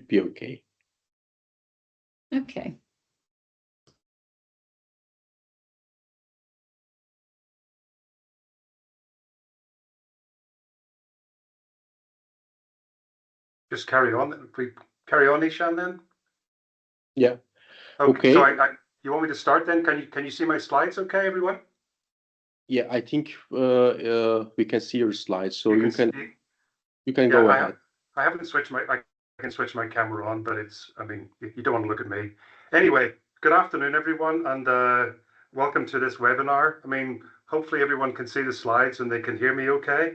should be okay. Okay. Just carry on. If we carry on, Ishan, then? Yeah. Okay. So you want me to start then? Can you see my slides okay, everyone? Yeah, I think we can see your slides, so you can go ahead. I haven't switched I can switch my camera on, but I mean, you don't want to look at me. Anyway, good afternoon, everyone, and welcome to this webinar. I mean, hopefully everyone can see the slides and they can hear me okay.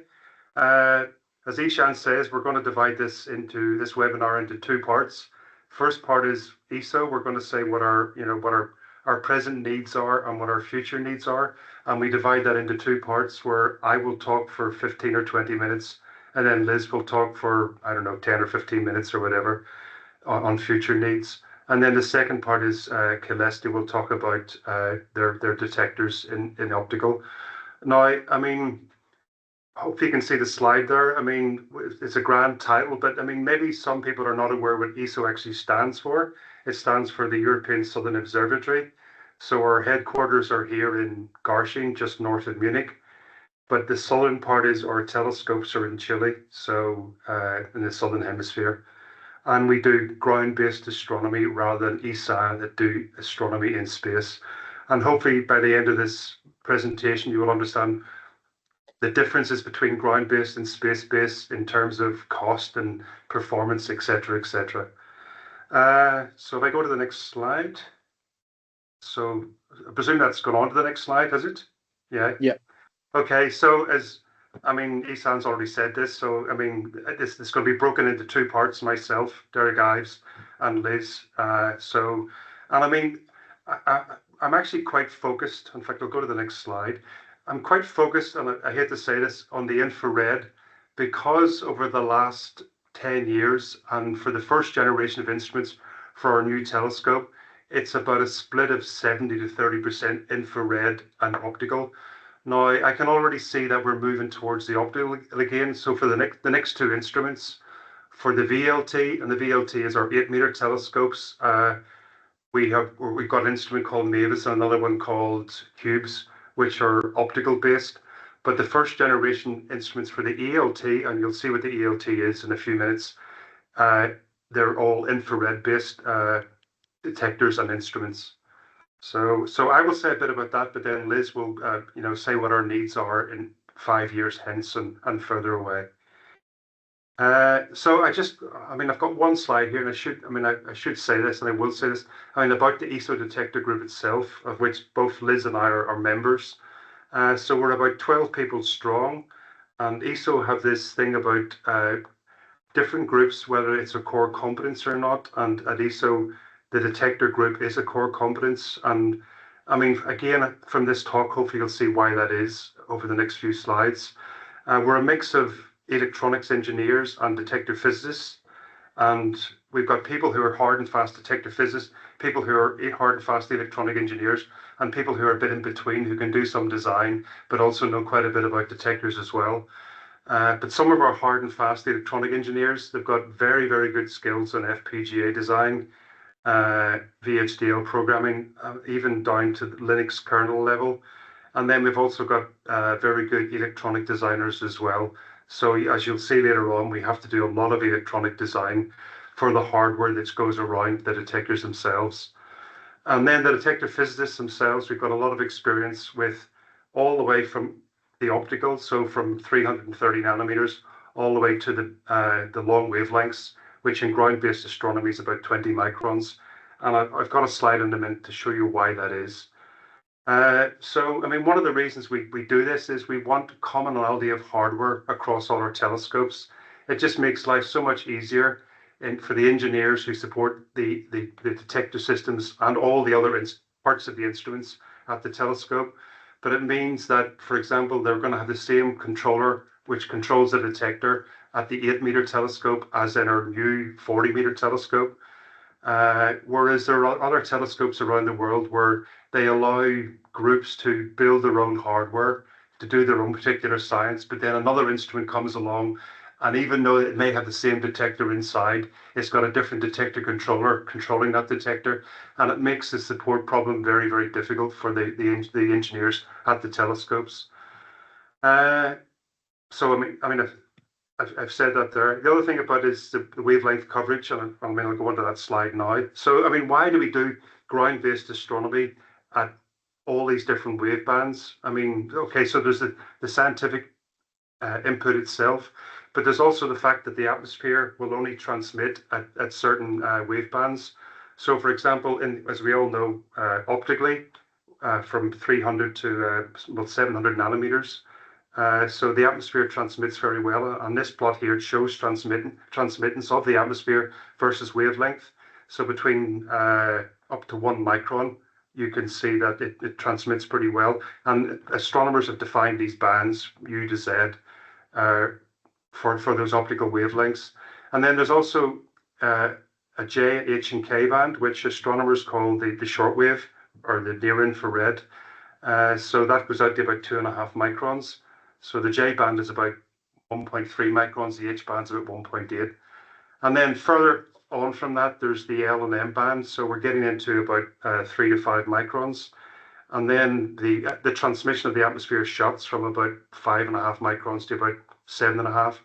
As Ishan says, we're going to divide this webinar into two parts. First part is ESO. We're going to say what our present needs are and what our future needs are. And we divide that into two parts where I will talk for 15 or 20 minutes and then Liz will talk for, I don't know, 10 or 15 minutes or whatever on future needs. And then the second part is Caeleste will talk about their detectors in optical. Now, I mean, hopefully you can see the slide there. I mean, it's a grand title, but I mean, maybe some people are not aware what ESO actually stands for. It stands for the European Southern Observatory. So our headquarters are here in Garching, just north of Munich. But the southern part is our telescopes are in Chile, so in the southern hemisphere. And we do ground-based astronomy rather than ESA that do astronomy in space. And hopefully by the end of this presentation, you will understand the differences between ground-based and space-based in terms of cost and performance, etc., etc. So if I go to the next slide. So I presume that's gone on to the next slide, has it? Yeah. Yeah. Okay, so Isan's already said this, so I mean, this is going to be broken into two parts, myself, Derek Ives, and Liz. I'm actually quite focused. In fact, I'll go to the next slide. I'm quite focused, and I hate to say this, on the infrared, because over the last 10 years, and for the first generation of instruments for our new telescope, it's about a split of 70 to 30% infrared and optical. Now, I can already see that we're moving towards the optical again. So for the next two instruments, for the VLT, and the VLT is our 8-meter telescopes, we've got an instrument called Ives and another one called Cubes, which are optical based. But the first generation instruments for the ELT, and you'll see what the ELT is in a few minutes, they're all infrared based detectors and instruments. So I will say a bit about that, but then Liz will, say what our needs are in 5 years hence and further away. I've got one slide here, and I should say this, and I will say this. About the ESO detector group itself, of which both Liz and I are members. So we're about 12 people strong, and ESO have this thing about different groups, whether it's a core competence or not, and at ESO, the detector group is a core competence. And again, from this talk, hopefully you'll see why that is over the next few slides. We're a mix of electronics engineers and detector physicists. And we've got people who are hard and fast detector physicists, people who are hard and fast electronic engineers, and people who are a bit in between who can do some design, but also know quite a bit about detectors as well. But some of our hard and fast electronic engineers, they've got very, very good skills on FPGA design, VHDL programming, even down to the Linux kernel level. And then we've also got very good electronic designers as well. So as you'll see later on, we have to do a lot of electronic design for the hardware that goes around the detectors themselves. And then the detector physicists themselves, we've got a lot of experience with all the way from the optical, so from 330 nanometers all the way to the long wavelengths, which in ground-based astronomy is about 20 microns. And I've got a slide in a minute to show you why that is. One of the reasons we do this is we want commonality of hardware across all our telescopes. It just makes life so much easier for the engineers who support the detector systems and all the other parts of the instruments at the telescope. But it means that, for example, they're going to have the same controller which controls the detector at the 8-meter telescope as in our new 40-meter telescope. Whereas there are other telescopes around the world where they allow groups to build their own hardware, to do their own particular science, but then another instrument comes along And even though it may have the same detector inside, it's got a different detector controller controlling that detector, and it makes the support problem very, very difficult for the engineers at the telescopes. So I've said that there. The other thing about is the wavelength coverage, and I'll go on to that slide now. So why do we do ground-based astronomy at all these different wave bands? Okay, so there's the scientific input itself, but there's also the fact that the atmosphere will only transmit at certain wave bands. So, for example, as we all know, optically, from 300 to 700 nanometers. So the atmosphere transmits very well. On this plot here, it shows transmittance of the atmosphere versus wavelength. So between up to 1 micron, you can see that it transmits pretty well. And astronomers have defined these bands, U to Z, for those optical wavelengths. And then there's also a J, H, and K band, which astronomers call the shortwave or the near infrared. So that goes out to about 2.5 microns. So the J band is about 1.3 microns, the H band is about 1.8. And then further on from that, there's the L and M band. So we're getting into about 3 to 5 microns. And then the transmission of the atmosphere shuts from about 5.5 microns to about 7.5.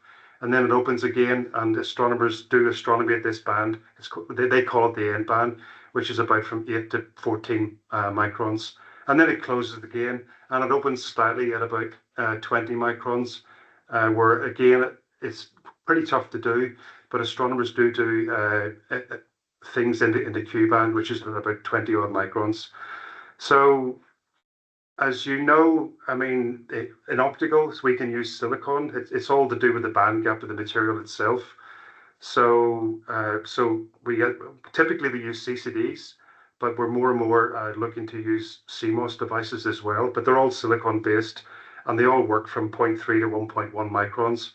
And then it opens again, and astronomers do astronomy at this band. They call it the N band, which is about from 8 to 14 microns. And then it closes again, and it opens slightly at about 20 microns, where again, it's pretty tough to do, but astronomers do things in the Q band, which is about 20 odd microns. So, as you know, in opticals, we can use silicon. It's all to do with the band gap of the material itself. So, typically we use CCDs, but we're more and more looking to use CMOS devices as well. But they're all silicon based, and they all work from 0.3 to 1.1 microns.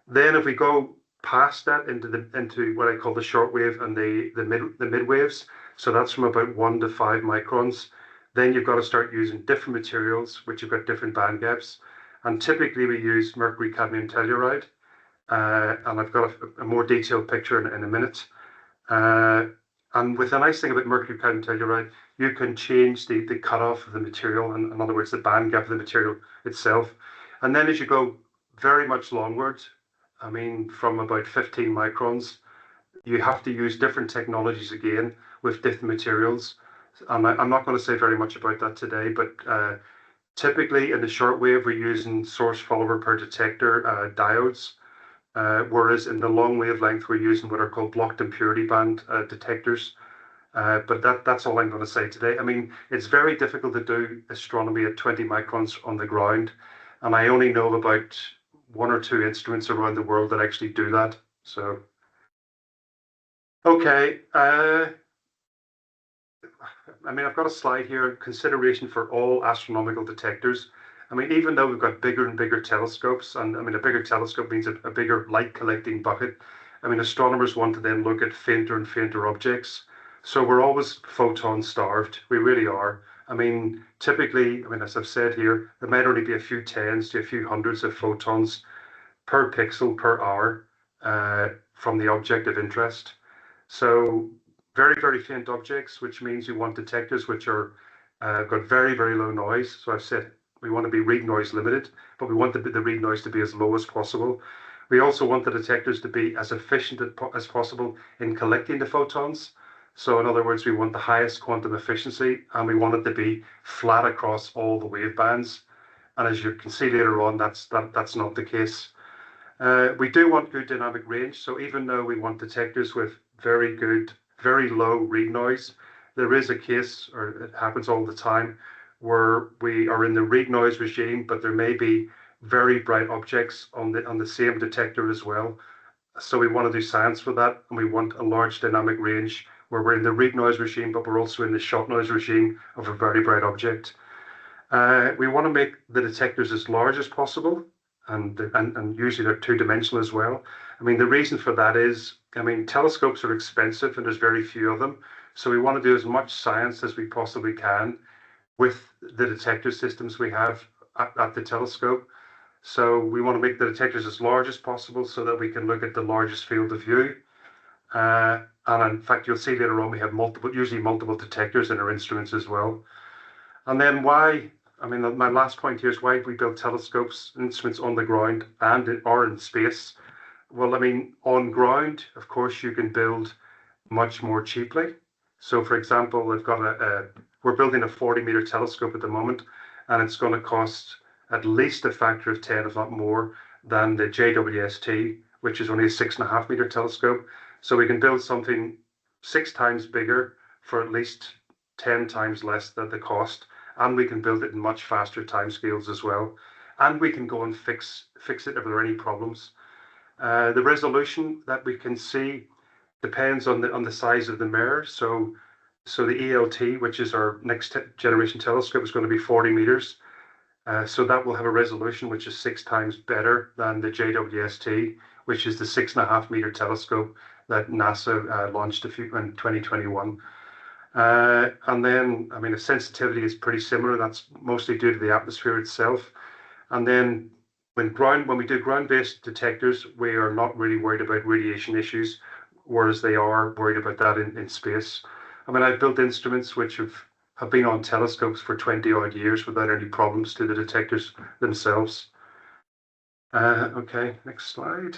Then, if we go past that into what I call the shortwave and the mid waves, so that's from about 1 to 5 microns. Then you've got to start using different materials, which have got different band gaps. And typically we use mercury cadmium telluride. And I've got a more detailed picture in a minute. And with the nice thing about mercury cadmium telluride, you can change the cutoff of the material, and in other words, the band gap of the material itself. And then as you go very much longward, from about 15 microns, you have to use different technologies again with different materials. And I'm not going to say very much about that today, but typically in the shortwave, we're using source follower per detector diodes, whereas in the long wavelength, we're using what are called blocked impurity band detectors. But that's all I'm going to say today. It's very difficult to do astronomy at 20 microns on the ground, and I only know about 1 or 2 instruments around the world that actually do that. So, okay. I've got a slide here, consideration for all astronomical detectors. Even though we've got bigger and bigger telescopes, and a bigger telescope means a bigger light collecting bucket. Astronomers want to then look at fainter and fainter objects. So we're always photon starved. We really are. Typically, as I've said here, there might only be a few tens to a few hundreds of photons per pixel per hour from the object of interest. So very, very faint objects, which means you want detectors which are got very, very low noise. So I've said we want to be read noise limited, but we want the read noise to be as low as possible. We also want the detectors to be as efficient as possible in collecting the photons. So in other words, we want the highest quantum efficiency, and we want it to be flat across all the wave bands. And as you can see later on, that's not the case. We do want good dynamic range. So even though we want detectors with very good, very low read noise, there is a case, or it happens all the time, where we are in the read noise regime, but there may be very bright objects on the same detector as well. So we want to do science for that, and we want a large dynamic range where we're in the read noise regime, but we're also in the shot noise regime of a very bright object. We want to make the detectors as large as possible, and usually they're two-dimensional as well. The reason for that is, telescopes are expensive and there's very few of them. So we want to do as much science as we possibly can with the detector systems we have at the telescope. So we want to make the detectors as large as possible so that we can look at the largest field of view. And in fact, you'll see later on we have usually multiple detectors in our instruments as well. And then my last point here is why we build telescopes, instruments on the ground or in space. Well, on ground, of course, you can build much more cheaply. So, for example, we're building a 40-meter telescope at the moment, and it's going to cost at least a factor of 10, if not more, than the JWST, which is only a 6.5-meter telescope. So we can build something 6 times bigger for at least 10 times less than the cost, and we can build it in much faster timescales as well. And we can go and fix it if there are any problems. The resolution that we can see depends on the size of the mirror. So the ELT, which is our next generation telescope, is going to be 40 meters. So that will have a resolution which is 6 times better than the JWST, which is the 6.5-meter telescope that NASA launched in 2021. And then, the sensitivity is pretty similar. That's mostly due to the atmosphere itself. And then when we do ground-based detectors, we are not really worried about radiation issues, whereas they are worried about that in space. I've built instruments which have been on telescopes for 20 odd years without any problems to the detectors themselves. Okay, next slide.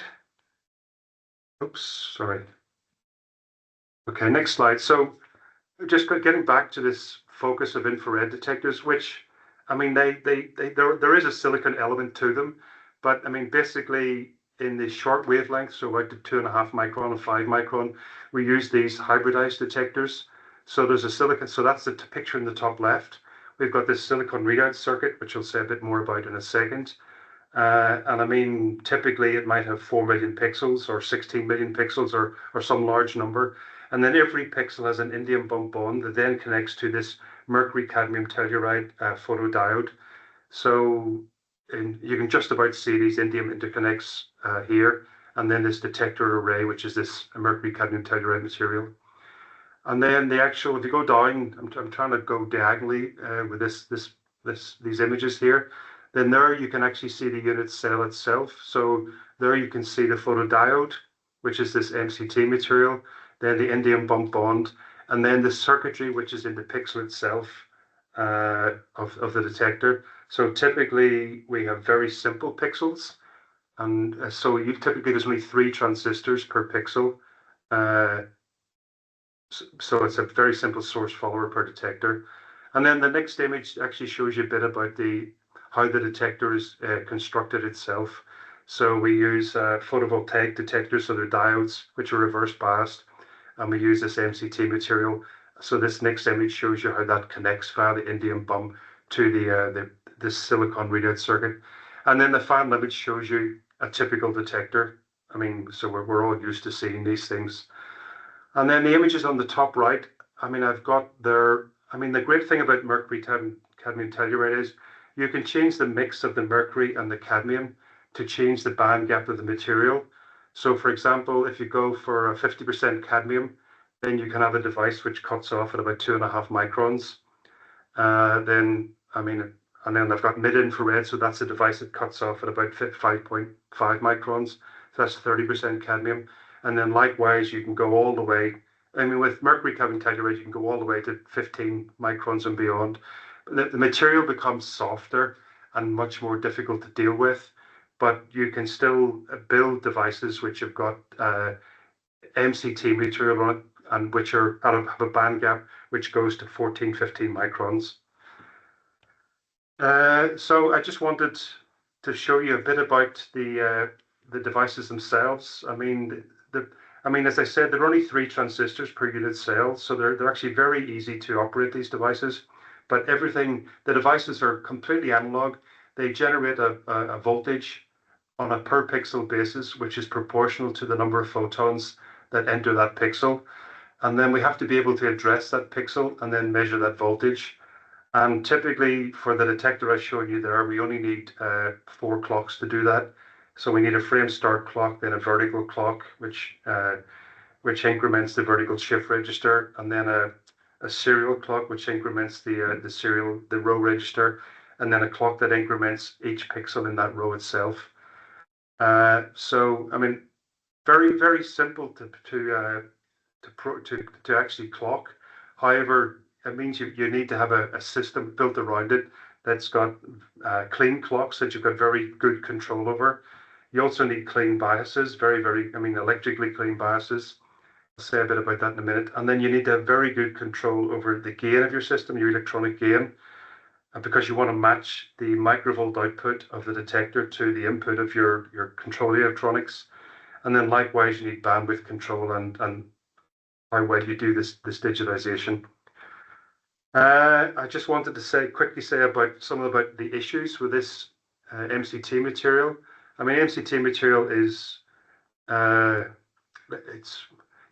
Oops, sorry. Okay, next slide. So just getting back to this focus of infrared detectors, which, there is a silicon element to them, but basically in the short wavelength, so like the 2.5 micron and 5 micron, we use these hybridized detectors. So there's a silicon, so that's the picture in the top left. We've got this silicon readout circuit, which I'll say a bit more about in a second. And typically it might have 4 million pixels or 16 million pixels or some large number. And then every pixel has an indium bump bond that then connects to this mercury cadmium telluride photodiode. So you can just about see these indium interconnects here, and then this detector array, which is this mercury cadmium telluride material. And then if you go down, I'm trying to go diagonally with these images here. Then there you can actually see the unit cell itself. So there you can see the photodiode, which is this MCT material, then the indium bump bond, and then the circuitry, which is in the pixel itself of the detector. So typically we have very simple pixels, and so typically there's only 3 transistors per pixel. So it's a very simple source follower per detector. And then the next image actually shows you a bit about how the detector is constructed itself. So we use photovoltaic detectors, so they're diodes which are reverse biased, and we use this MCT material. So this next image shows you how that connects via the indium bump to the silicon readout circuit. And then the final image shows you a typical detector. So we're all used to seeing these things. And then the images on the top right, I've got there. The great thing about mercury cadmium telluride is you can change the mix of the mercury and the cadmium to change the band gap of the material. So for example, if you go for a 50% cadmium, then you can have a device which cuts off at about 2.5 microns. Then I've got mid-infrared, so that's a device that cuts off at about 5.5 microns. So that's 30% cadmium. And then likewise, you can go all the way. With mercury cadmium telluride, you can go all the way to 15 microns and beyond. The material becomes softer and much more difficult to deal with, but you can still build devices which have got MCT material on it and which have a band gap which goes to 14, 15 microns. So I just wanted to show you a bit about the devices themselves. As I said, there are only 3 transistors per unit cell, so they're actually very easy to operate these devices. But the devices are completely analog. They generate a voltage on a per pixel basis, which is proportional to the number of photons that enter that pixel. And then we have to be able to address that pixel and then measure that voltage. And typically for the detector I showed you there, we only need 4 clocks to do that. So we need a frame start clock, then a vertical clock, which increments the vertical shift register, and then a serial clock, which increments the row register. and then a clock that increments each pixel in that row itself. So, I mean, very, very simple to actually clock. However, it means you need to have a system built around it that's got clean clocks that you've got very good control over. You also need clean biases, I mean, electrically clean biases. I'll say a bit about that in a minute. And then you need to have very good control over the gain of your system, your electronic gain, because you want to match the microvolt output of the detector to the input of your control electronics. And then likewise, you need bandwidth control and how well you do this digitization. I just wanted to quickly say about the issues with this MCT material. I mean, MCT material is it's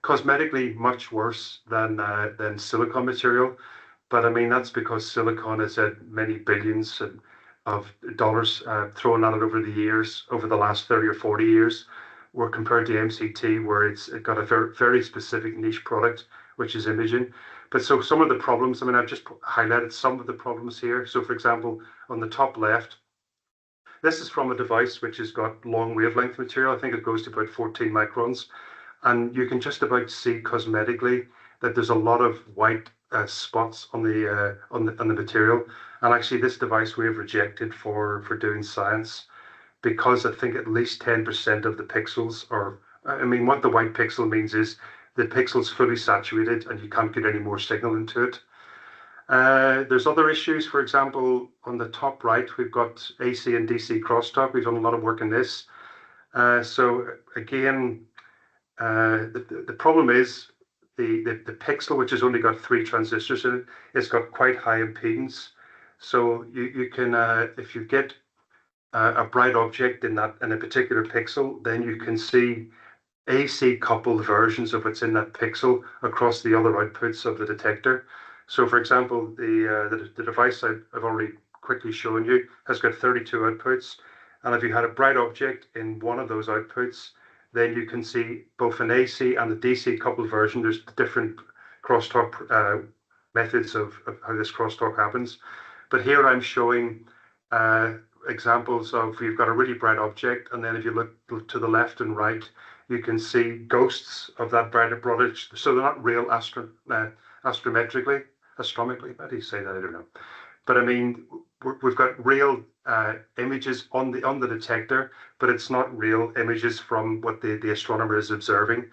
cosmetically much worse than silicon material, but I mean that's because silicon has had many billions of dollars thrown at it over the last 30 or 40 years, where compared to MCT, where it got a very, very specific niche product, which is imaging. But so some of the problems, I mean, I've just highlighted some of the problems here. So for example, on the top left, this is from a device which has got long wavelength material. I think it goes to about 14 microns. And you can just about see cosmetically that there's a lot of white spots on the material. And actually this device we have rejected for doing science, because I think at least 10% of the pixels are, I mean, what the white pixel means is the pixel's fully saturated and you can't get any more signal into it. There's other issues. For example, on the top right, we've got AC and DC crosstalk. We've done a lot of work in this. So again, the problem is the pixel, which has only got 3 transistors in it, it's got quite high impedance. So you can, if you get a bright object in a particular pixel, then you can see AC coupled versions of what's in that pixel across the other outputs of the detector. So for example, the device I've already quickly shown you has got 32 outputs. And if you had a bright object in one of those outputs, then you can see both an AC and a DC coupled version. There's different crosstalk methods of how this crosstalk happens. But here I'm showing examples of, you've got a really bright object, and then if you look to the left and right, you can see ghosts of that brighter object. So they're not real astronomically, how do you say that? I don't know. But I mean, we've got real images on the detector, but it's not real images from what the astronomer is observing.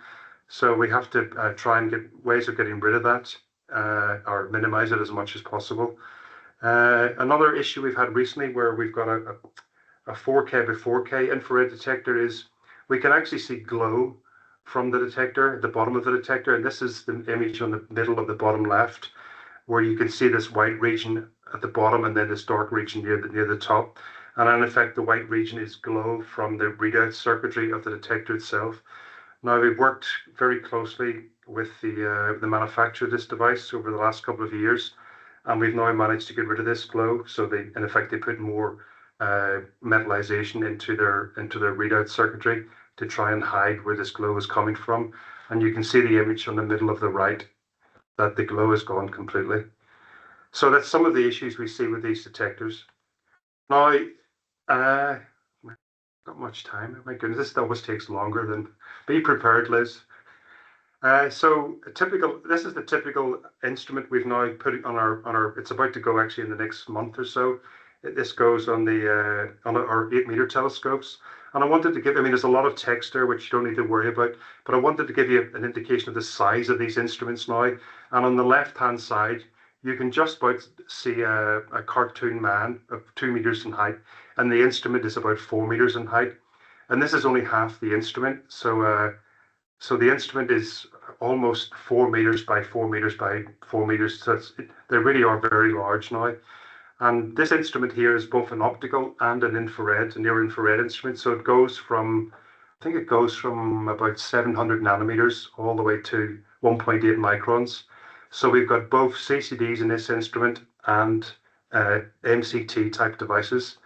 So we have to try and get ways of getting rid of that or minimize it as much as possible. Another issue we've had recently, where we've got a 4K by 4K infrared detector, is we can actually see glow from the detector at the bottom of the detector. And this is the image on the middle of the bottom left, where you can see this white region at the bottom and then this dark region near the top. And in effect, the white region is glow from the readout circuitry of the detector itself. Now, we've worked very closely with the manufacturer of this device over the last couple of years, and we've now managed to get rid of this glow. So in effect, they put more metallization into their readout circuitry to try and hide where this glow is coming from. And you can see the image on the middle of the right, that the glow is gone completely. So that's some of the issues we see with these detectors. Now, not much time. My goodness, this always takes longer than. Be prepared, Liz. So this is the typical instrument we've now put on our. It's about to go actually in the next month or so. This goes on our 8-meter telescopes. And I wanted to give, I mean, there's a lot of text there, which you don't need to worry about, but I wanted to give you an indication of the size of these instruments now. And on the left-hand side, you can just about see a cartoon man of 2 meters in height, and the instrument is about 4 meters in height. And this is only half the instrument. So the instrument is almost 4 meters by 4 meters by 4 meters. So they really are very large now. And this instrument here is both an optical and an infrared, a near-infrared instrument. So it goes from, I think it goes from about 700 nanometers all the way to 1.8 microns. So we've got both CCDs in this instrument and MCT type devices.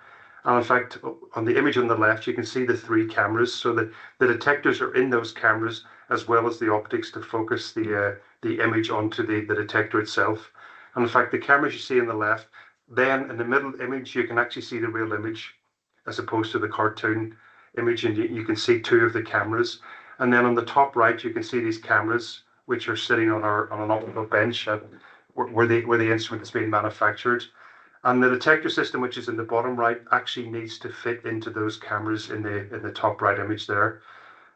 And in fact, on the image on the left, you can see the 3 cameras. So that the detectors are in those cameras, as well as the optics to focus the image onto the detector itself. And in fact, the cameras you see on the left, then in the middle image, you can actually see the real image as opposed to the cartoon image, and you can see two of the cameras. And then on the top right, you can see these cameras, which are sitting on an optical bench where the instrument is being manufactured. And the detector system, which is in the bottom right, actually needs to fit into those cameras in the top right image there.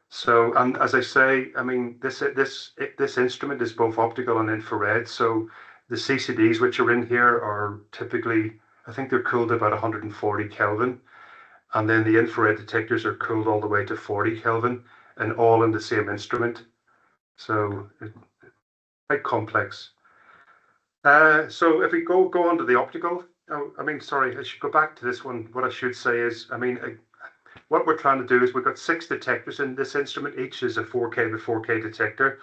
So, and as I say, I mean, this instrument is both optical and infrared. So the CCDs which are in here are typically, I think they're cooled about 140 Kelvin. And then the infrared detectors are cooled all the way to 40 Kelvin and all in the same instrument. So it's quite complex. So if we go on to the optical, I mean, sorry, I should go back to this one. What I should say is, I mean, what we're trying to do is we've got 6 detectors in this instrument. Each is a 4K by 4K detector,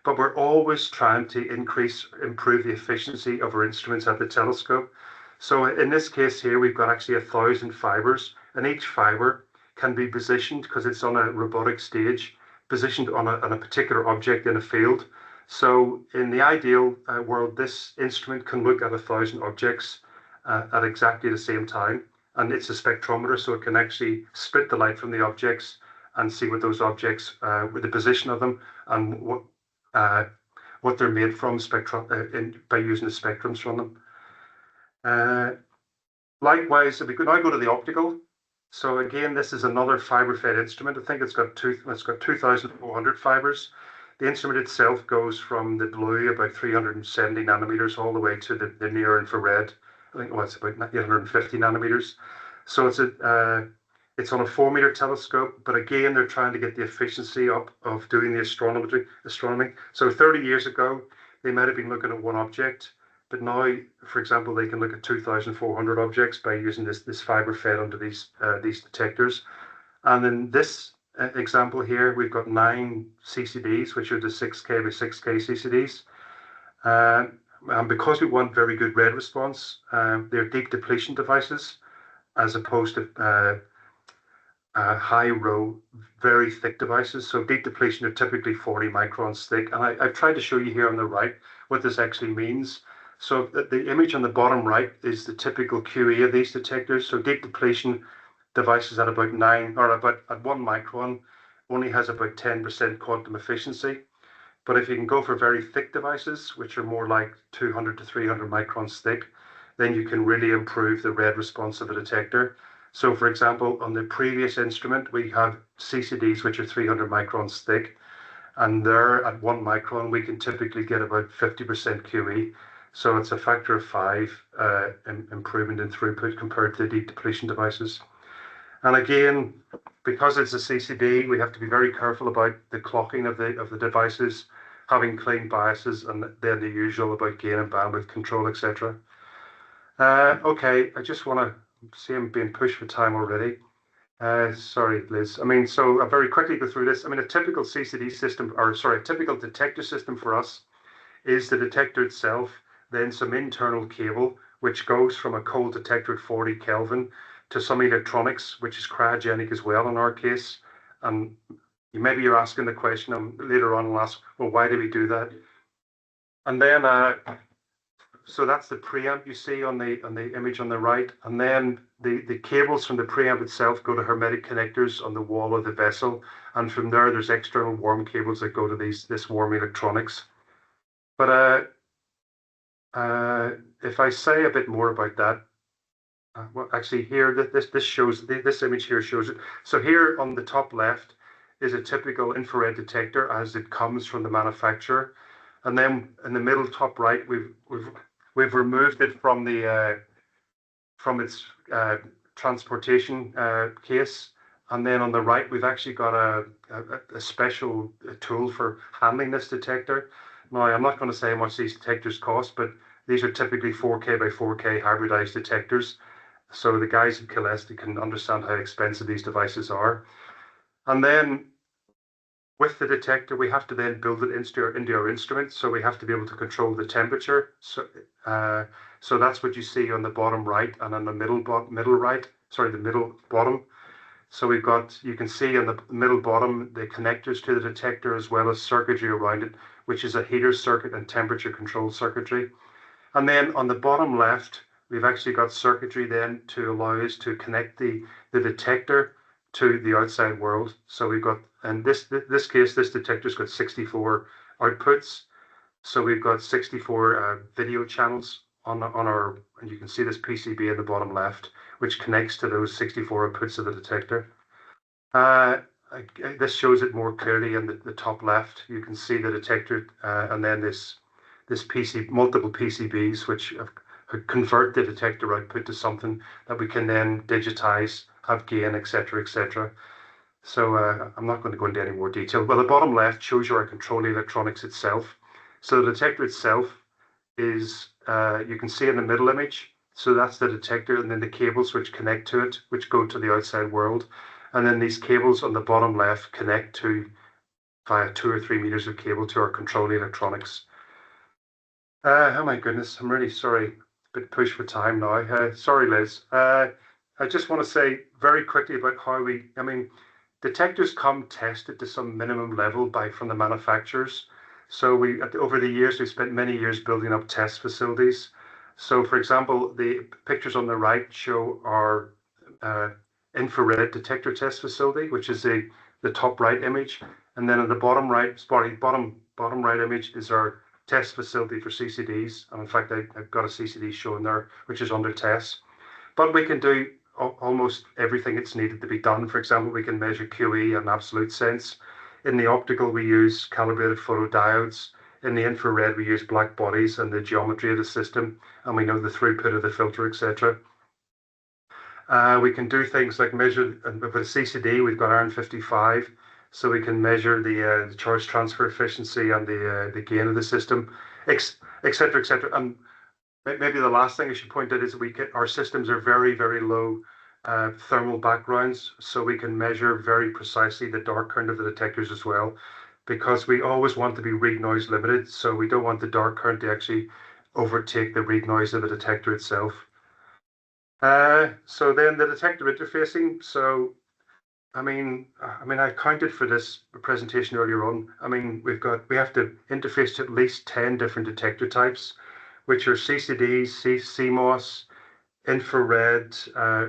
but we're always trying to improve the efficiency of our instruments at the telescope. So in this case here, we've got actually 1,000 fibers, and each fiber can be positioned, because it's on a robotic stage, positioned on a particular object in a field. So in the ideal world, this instrument can look at 1,000 objects at exactly the same time. And it's a spectrometer, so it can actually split the light from the objects and see what those objects, with the position of them, and what they're made from by using the spectrums from them. Likewise, if we could now go to the optical. So again, this is another fiber-fed instrument. I think it's got 2,400 fibers. The instrument itself goes from the blue, about 370 nanometers, all the way to the near infrared. I think it's about 850 nanometers. So it's on a 4-meter telescope, but again, they're trying to get the efficiency up of doing the astronomy. So 30 years ago, they might have been looking at one object, but now, for example, they can look at 2,400 objects by using this fiber fed onto these detectors. And in this example here, we've got 9 CCDs, which are the 6K by 6K CCDs. And because we want very good red response, they're deep depletion devices, as opposed to high row, very thick devices. So deep depletion are typically 40 microns thick. And I've tried to show you here on the right what this actually means. So the image on the bottom right is the typical QE of these detectors. So deep depletion devices at about 1 micron only has about 10% quantum efficiency. But if you can go for very thick devices, which are more like 200 to 300 microns thick, then you can really improve the red response of a detector. So for example, on the previous instrument, we have CCDs, which are 300 microns thick. And there at 1 micron, we can typically get about 50% QE. So it's a factor of 5 improvement in throughput compared to the deep depletion devices. And again, because it's a CCD, we have to be very careful about the clocking of the devices, having clean biases, and then the usual about gain and bandwidth control, etc. Okay, I just want to see I'm being pushed for time already. Sorry, Liz. I mean, so I'll very quickly go through this. I mean, a typical CCD system, or sorry, a typical detector system for us is the detector itself, then some internal cable, which goes from a cold detector at 40 Kelvin to some electronics, which is cryogenic as well in our case. And maybe you're asking the question, later on I'll ask, well, why do we do that? And then, so that's the preamp you see on the image on the right. And then the cables from the preamp itself go to hermetic connectors on the wall of the vessel. And from there, there's external warm cables that go to this warm electronics. But if I say a bit more about that, well, actually here, this image here shows it. So here on the top left is a typical infrared detector as it comes from the manufacturer. And then in the middle top right, we've removed it from its transportation case. And then on the right, we've actually got a special tool for handling this detector. Now, I'm not going to say how much these detectors cost, but these are typically 4K by 4K hybridized detectors. So the guys at Caeleste can understand how expensive these devices are. And then with the detector, we have to then build it into our instrument. So we have to be able to control the temperature. So that's what you see on the bottom right and on the middle bottom. So we've got, you can see on the middle bottom, the connectors to the detector, as well as circuitry around it, which is a heater circuit and temperature control circuitry. And then on the bottom left, we've actually got circuitry then to allow us to connect the detector to the outside world. So we've got, in this case, this detector's got 64 outputs. So we've got 64 video channels on our, and you can see this PCB in the bottom left, which connects to those 64 outputs of the detector. This shows it more clearly in the top left. You can see the detector, and then this multiple PCBs, which convert the detector output to something that we can then digitize, have gain, etc., etc. So I'm not going to go into any more detail. Well, the bottom left shows you our control electronics itself. So the detector itself is, you can see in the middle image. So that's the detector, and then the cables which connect to it, which go to the outside world. And then these cables on the bottom left connect to, via 2 or 3 meters of cable, to our control electronics. Oh my goodness, I'm really sorry. A bit pushed for time now. Sorry, Liz. I just want to say very quickly about how detectors come tested to some minimum level from the manufacturers. So over the years, we've spent many years building up test facilities. So for example, the pictures on the right show our infrared detector test facility, which is the top right image. And then on the bottom right image is our test facility for CCDs. And in fact, I've got a CCD shown there, which is under test. But we can do almost everything that's needed to be done. For example, we can measure QE in absolute sense. In the optical, we use calibrated photodiodes. In the infrared, we use black bodies and the geometry of the system, and we know the throughput of the filter, etc. We can do things like measure, with a CCD, we've got iron 55, so we can measure the charge transfer efficiency and the gain of the system, etc., etc. And maybe the last thing I should point out is our systems are very, very low thermal backgrounds, so we can measure very precisely the dark current of the detectors as well, because we always want to be read noise limited, so we don't want the dark current to actually overtake the read noise of the detector itself. So then the detector interfacing. So I counted for this presentation earlier on. We have to interface to at least 10 different detector types, which are CCDs, CMOS, infrared,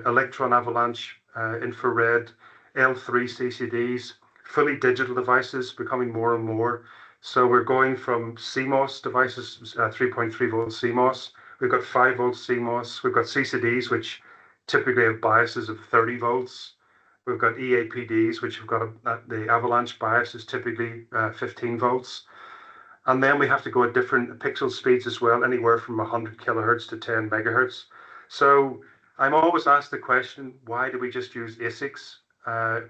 electron avalanche, infrared, L3 CCDs, fully digital devices becoming more and more. So we're going from CMOS devices, 3.3 volt CMOS. We've got 5 volt CMOS. We've got CCDs, which typically have biases of 30 volts. We've got EAPDs, which have got the avalanche bias is typically 15 volts. And then we have to go at different pixel speeds as well, anywhere from 100 kilohertz to 10 megahertz. So I'm always asked the question, why do we just use ASICs? But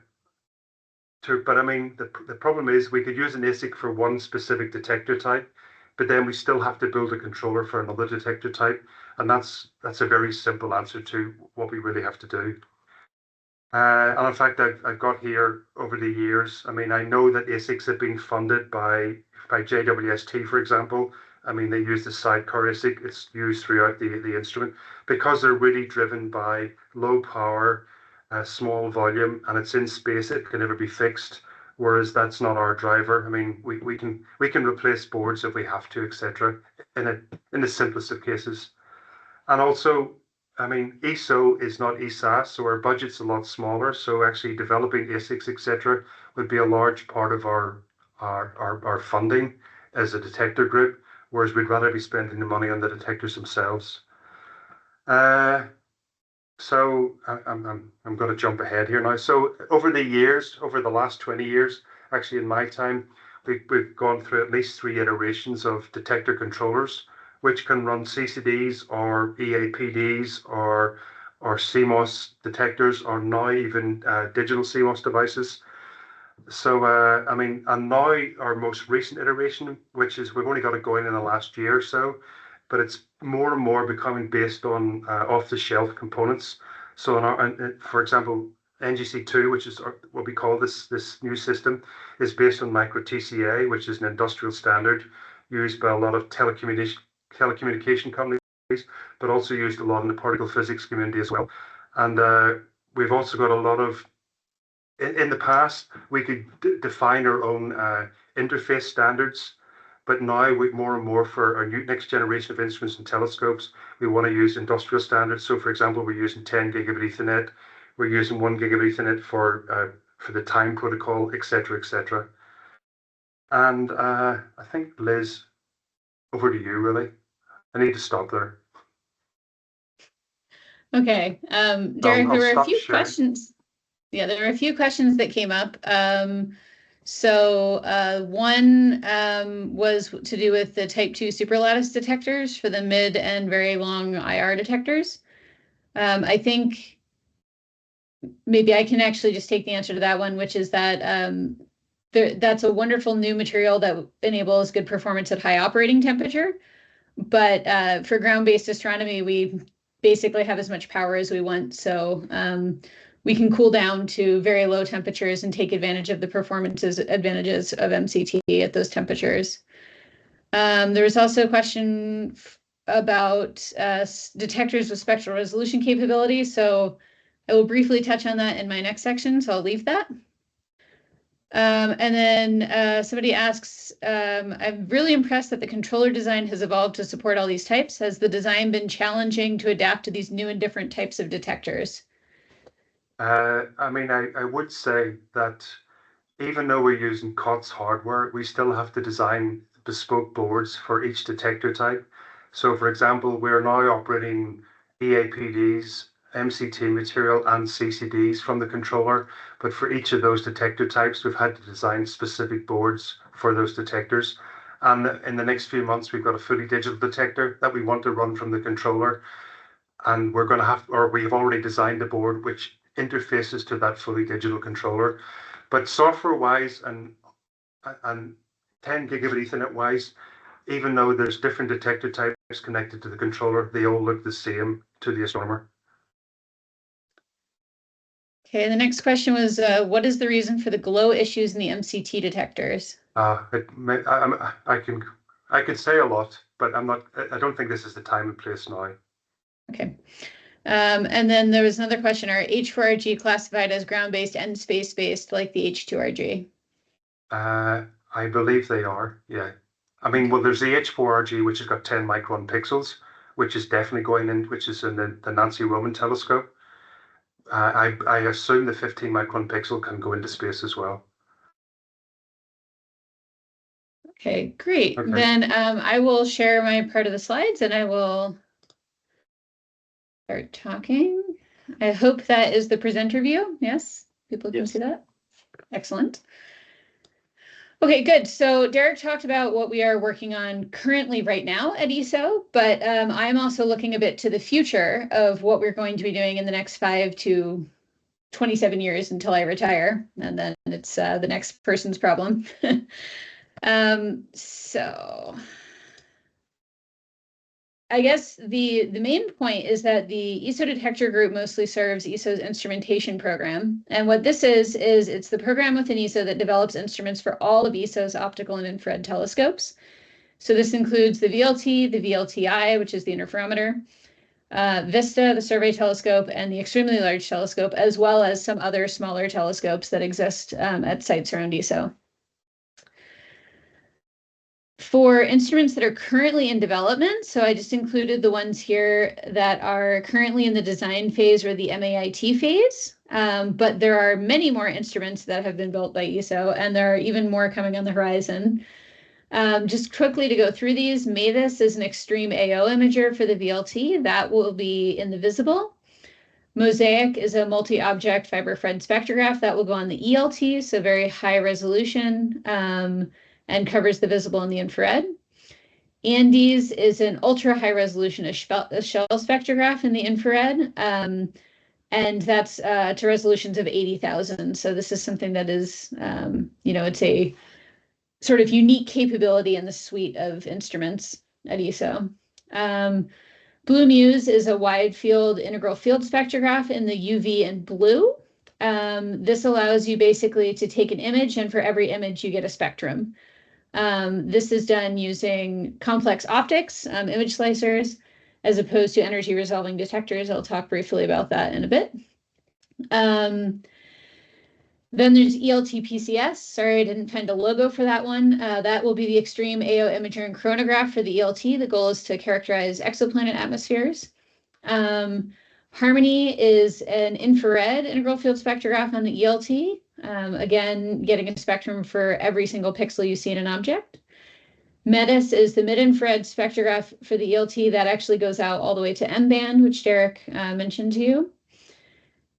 the problem is we could use an ASIC for one specific detector type, but then we still have to build a controller for another detector type. And that's a very simple answer to what we really have to do. And in fact, I've got here over the years, I know that ASICs have been funded by JWST, for example. They use the sidecar ASIC. It's used throughout the instrument because they're really driven by low power, small volume, and it's in space. It can never be fixed. Whereas that's not our driver. We can replace boards if we have to, etc. In the simplest of cases. And also, ESO is not ESAS, so our budget's a lot smaller. So actually developing ASICs, etc., would be a large part of our funding as a detector group, whereas we'd rather be spending the money on the detectors themselves. So I'm going to jump ahead here now. So over the last 20 years, actually in my time, we've gone through at least 3 iterations of detector controllers, which can run CCDs or EAPDs or CMOS detectors, or now even digital CMOS devices. So, and now our most recent iteration, which is we've only got it going in the last year or so, but it's more and more becoming based on off-the-shelf components. So, for example, NGC2, which is what we call this new system, is based on micro TCA, which is an industrial standard used by a lot of telecommunication companies, but also used a lot in the particle physics community as well. And we've also got a lot of, in the past, we could define our own interface standards, But now, more and more for our next generation of instruments and telescopes, we want to use industrial standards. So, for example, we're using 10 gigabit Ethernet. We're using 1 gigabit Ethernet for the time protocol, etc., etc. And I think, Liz, over to you, really. I need to stop there. Okay, Derek, there were a few questions. Yeah, there were a few questions that came up. One was to do with the type 2 superlattice detectors for the mid and very long IR detectors. I think maybe I can actually just take the answer to that one, which is that that's a wonderful new material that enables good performance at high operating temperature. But for ground-based astronomy, we basically have as much power as we want. So we can cool down to very low temperatures and take advantage of the performance advantages of MCT at those temperatures. There was also a question about detectors with spectral resolution capability. So I will briefly touch on that in my next section, so I'll leave that. And then somebody asks, I'm really impressed that the controller design has evolved to support all these types. Has the design been challenging to adapt to these new and different types of detectors? I mean, I would say that even though we're using COTS hardware, we still have to design bespoke boards for each detector type. So, for example, we're now operating EAPDs, MCT material, and CCDs from the controller. But for each of those detector types, we've had to design specific boards for those detectors. And in the next few months, we've got a fully digital detector that we want to run from the controller. And we're going to have, or we have already designed a board which interfaces to that fully digital controller. But software-wise and 10 gigabit Ethernet-wise, even though there's different detector types connected to the controller, they all look the same to the astronomer. Okay, the next question was, what is the reason for the glow issues in the MCT detectors? I can say a lot, but I don't think this is the time and place now. Okay. And then there was another question, are H4RG classified as ground-based and space-based like the H2RG? I believe they are, yeah. I mean, well, there's the H4RG, which has got 10 micron pixels, which is definitely going in, which is in the Nancy Roman telescope. I assume the 15 micron pixel can go into space as well. Okay, great. Okay. Then I will share my part of the slides and I will start talking. I hope that is the presenter view. Yes, people can see that. Excellent. Okay, good. So Derek talked about what we are working on currently right now at ESO, but I'm also looking a bit to the future of what we're going to be doing in the next 5 to 27 years until I retire, and then it's the next person's problem. So I guess the main point is that the ESO detector group mostly serves ESO's instrumentation program. And what this is it's the program within ESO that develops instruments for all of ESO's optical and infrared telescopes. So this includes the VLT, the VLTI, which is the interferometer, Vista, the survey telescope, and the extremely large telescope, as well as some other smaller telescopes that exist at sites around ESO. For instruments that are currently in development, so I just included the ones here that are currently in the design phase or the MAIT phase, but there are many more instruments that have been built by ESO, and there are even more coming on the horizon. Just quickly to go through these, MAVIS is an extreme AO imager for the VLT. That will be in the visible. Mosaic is a multi-object fiber-Fred spectrograph that will go on the ELT, so very high resolution, and covers the visible and the infrared. Andes is an ultra high resolution a shell spectrograph in the infrared, and that's to resolutions of 80,000. So this is something that is, it's a sort of unique capability in the suite of instruments at ESO. Blue Muse is a wide field integral field spectrograph in the UV and blue. This allows you basically to take an image, and for every image you get a spectrum. This is done using complex optics, image slicers, as opposed to energy resolving detectors. I'll talk briefly about that in a bit. Then there's ELT-PCS. Sorry, I didn't find a logo for that one. That will be the extreme AO imager and chronograph for the ELT. The goal is to characterize exoplanet atmospheres. Harmony is an infrared integral field spectrograph on the ELT. Again, getting a spectrum for every single pixel you see in an object. METIS is the mid-infrared spectrograph for the ELT that actually goes out all the way to M-band, which Derek mentioned to you.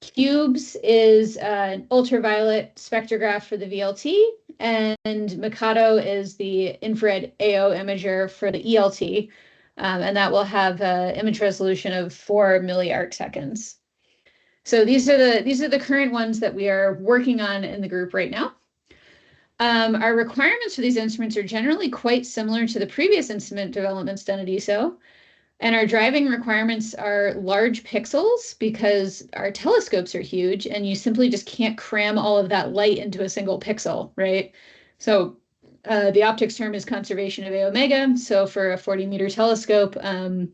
Cubes is an ultraviolet spectrograph for the VLT, and Mikado is the infrared AO imager for the ELT, and that will have an image resolution of 4 milliarc seconds. So these are the current ones that we are working on in the group right now. Our requirements for these instruments are generally quite similar to the previous instrument developments done at ESO. And our driving requirements are large pixels because our telescopes are huge and you simply just can't cram all of that light into a single pixel, right? So the optics term is conservation of A omega. So for a 40-meter telescope, you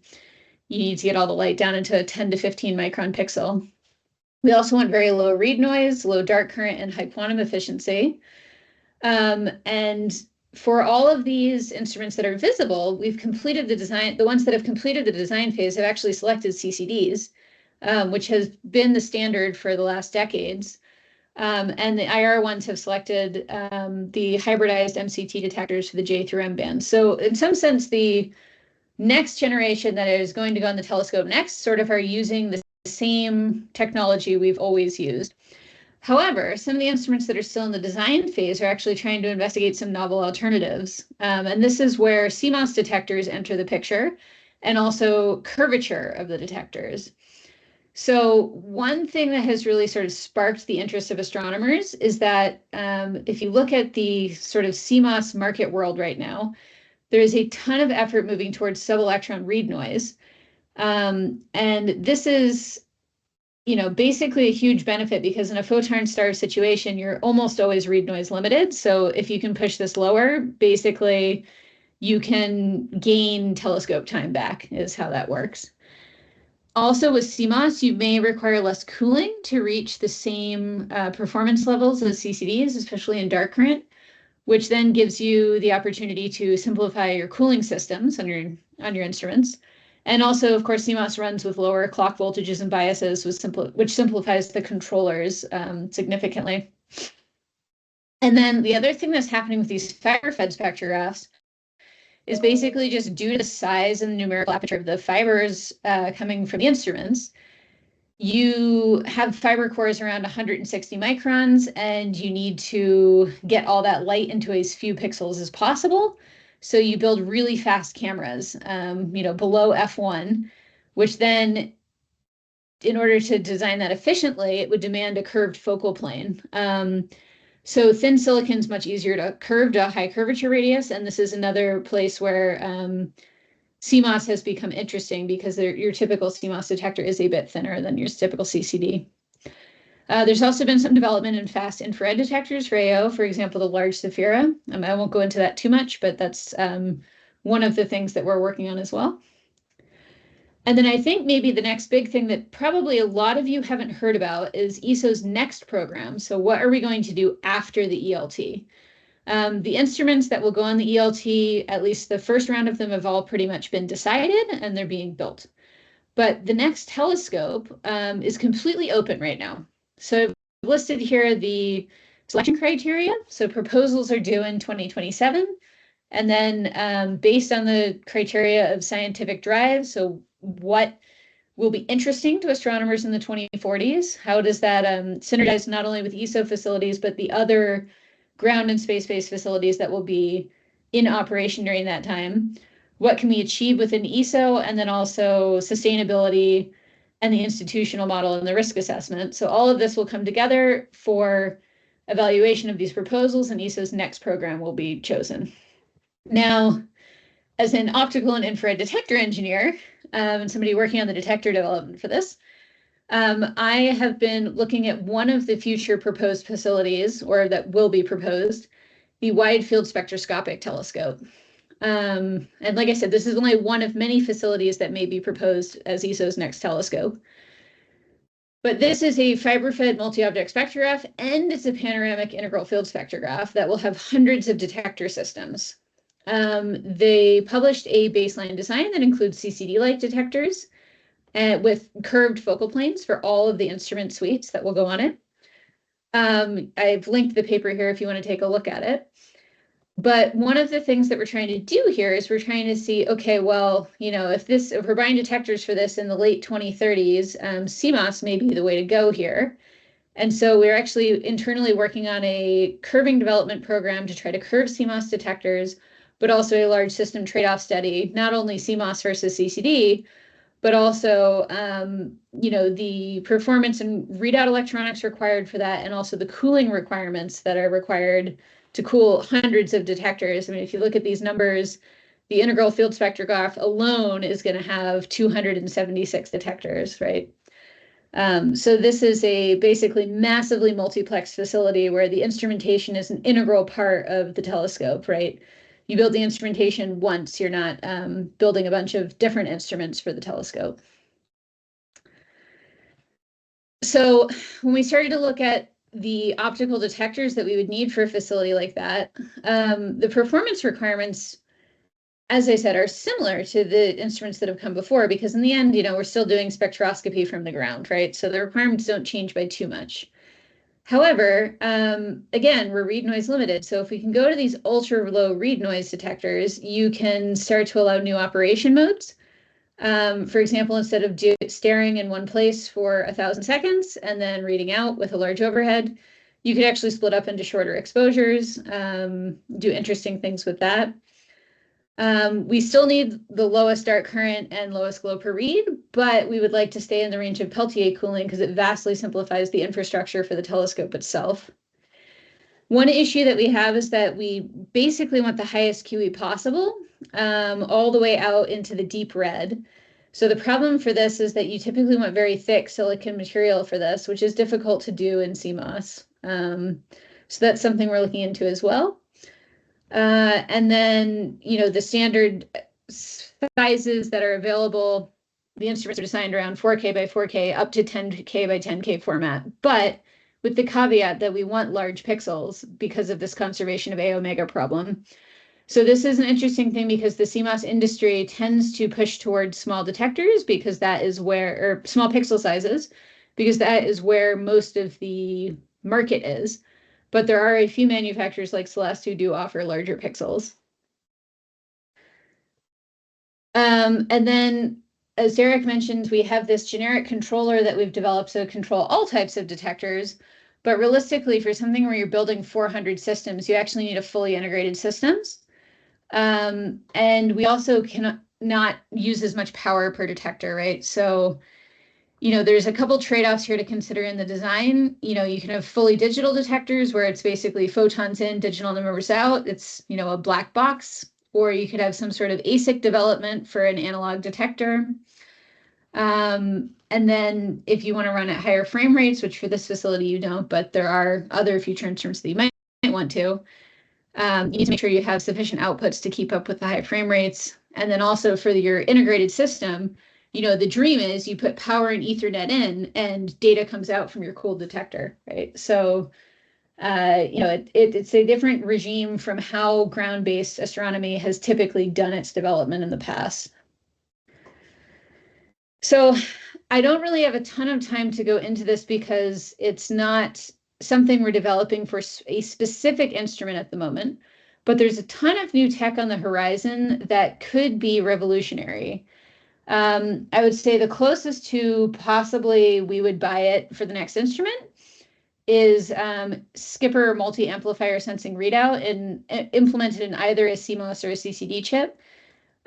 need to get all the light down into a 10 to 15 micron pixel. We also want very low read noise, low dark current, and high quantum efficiency. And for all of these instruments that are visible, we've completed the design. The ones that have completed the design phase have actually selected CCDs, which has been the standard for the last decades. And the IR ones have selected the hybridized MCT detectors for the J through M band. So in some sense, the next generation that is going to go on the telescope next sort of are using the same technology we've always used. However, some of the instruments that are still in the design phase are actually trying to investigate some novel alternatives. And this is where CMOS detectors enter the picture, and also curvature of the detectors. So one thing that has really sort of sparked the interest of astronomers is that if you look at the sort of CMOS market world right now, there is a ton of effort moving towards subelectron read noise. And this is basically a huge benefit because in a photon star situation, you're almost always read noise limited. So if you can push this lower, basically you can gain telescope time back is how that works. Also with CMOS, you may require less cooling to reach the same performance levels as CCDs, especially in dark current, which then gives you the opportunity to simplify your cooling systems on your instruments. And also, of course, CMOS runs with lower clock voltages and biases, which simplifies the controllers significantly. And then the other thing that's happening with these fiber-fed spectrographs is basically just due to the size and the numerical aperture of the fibers coming from the instruments. You have fiber cores around 160 microns, and you need to get all that light into as few pixels as possible. So you build really fast cameras, below f1, which then, in order to design that efficiently, it would demand a curved focal plane. So thin silicon is much easier to curve to a high curvature radius, and this is another place where CMOS has become interesting because your typical CMOS detector is a bit thinner than your typical CCD. There's also been some development in fast infrared detectors for AO, for example, the large Saphira. I won't go into that too much, but that's one of the things that we're working on as well. And then I think maybe the next big thing that probably a lot of you haven't heard about is ESO's next program. So what are we going to do after the ELT? The instruments that will go on the ELT, at least the first round of them, have all pretty much been decided and they're being built. But the next telescope is completely open right now. So I've listed here the selection criteria. So proposals are due in 2027. And then based on the criteria of scientific drive, so what will be interesting to astronomers in the 2040s? How does that synergize not only with ESO facilities, but the other ground and space-based facilities that will be in operation during that time? What can we achieve within ESO, and then also sustainability and the institutional model and the risk assessment. So all of this will come together for evaluation of these proposals, and ESO's next program will be chosen. Now, as an optical and infrared detector engineer, and somebody working on the detector development for this, I have been looking at one of the future proposed facilities, or that will be proposed, the Wide Field Spectroscopic Telescope. And like I said, this is only one of many facilities that may be proposed as ESO's next telescope. But this is a fiber-fed multi-object spectrograph, and it's a panoramic integral field spectrograph that will have hundreds of detector systems. They published a baseline design that includes CCD-like detectors with curved focal planes for all of the instrument suites that will go on it. I've linked the paper here if you want to take a look at it. But one of the things that we're trying to do here is we're trying to see, okay, well, if we're buying detectors for this in the late 2030s, CMOS may be the way to go here. And so we're actually internally working on a curving development program to try to curve CMOS detectors, but also a large system trade-off study, not only CMOS versus CCD, but also, the performance and readout electronics required for that, and also the cooling requirements that are required to cool hundreds of detectors. I mean, if you look at these numbers, the integral field spectrograph alone is going to have 276 detectors, right? So this is a basically massively multiplex facility where the instrumentation is an integral part of the telescope, right? You build the instrumentation once, you're not building a bunch of different instruments for the telescope. So when we started to look at the optical detectors that we would need for a facility like that, the performance requirements, as I said, are similar to the instruments that have come before, because in the end, we're still doing spectroscopy from the ground, right? So the requirements don't change by too much. However, again, we're read noise limited. So if we can go to these ultra low read noise detectors, you can start to allow new operation modes. For example, instead of staring in one place for 1,000 seconds and then reading out with a large overhead, you could actually split up into shorter exposures, do interesting things with that. We still need the lowest dark current and lowest glow per read, but we would like to stay in the range of Peltier cooling because it vastly simplifies the infrastructure for the telescope itself. One issue that we have is that we basically want the highest QE possible, all the way out into the deep red. So the problem for this is that you typically want very thick silicon material for this, which is difficult to do in CMOS. So that's something we're looking into as well. And then, the standard sizes that are available, the instruments are designed around 4K by 4K up to 10K by 10K format, but with the caveat that we want large pixels because of this conservation of A omega problem. So this is an interesting thing because the CMOS industry tends to push towards small detectors because that is or small pixel sizes, because that is where most of the market is. But there are a few manufacturers like Caeleste who do offer larger pixels. And then, as Derek mentioned, we have this generic controller that we've developed to control all types of detectors. But realistically, for something where you're building 400 systems, you actually need a fully integrated systems. And we also cannot use as much power per detector, right? So, there's a couple trade-offs here to consider in the design. You can have fully digital detectors where it's basically photons in, digital numbers out. It's, a black box. Or you could have some sort of ASIC development for an analog detector. And then if you want to run at higher frame rates, which for this facility you don't, but there are other future instruments that you might want to, you need to make sure you have sufficient outputs to keep up with the high frame rates. And then also for your integrated system, the dream is you put power and Ethernet in and data comes out from your cooled detector, right? So, it's a different regime from how ground-based astronomy has typically done its development in the past. So I don't really have a ton of time to go into this because it's not something we're developing for a specific instrument at the moment, but there's a ton of new tech on the horizon that could be revolutionary. I would say the closest to possibly we would buy it for the next instrument is Skipper multi-amplifier sensing readout and implemented in either a CMOS or a CCD chip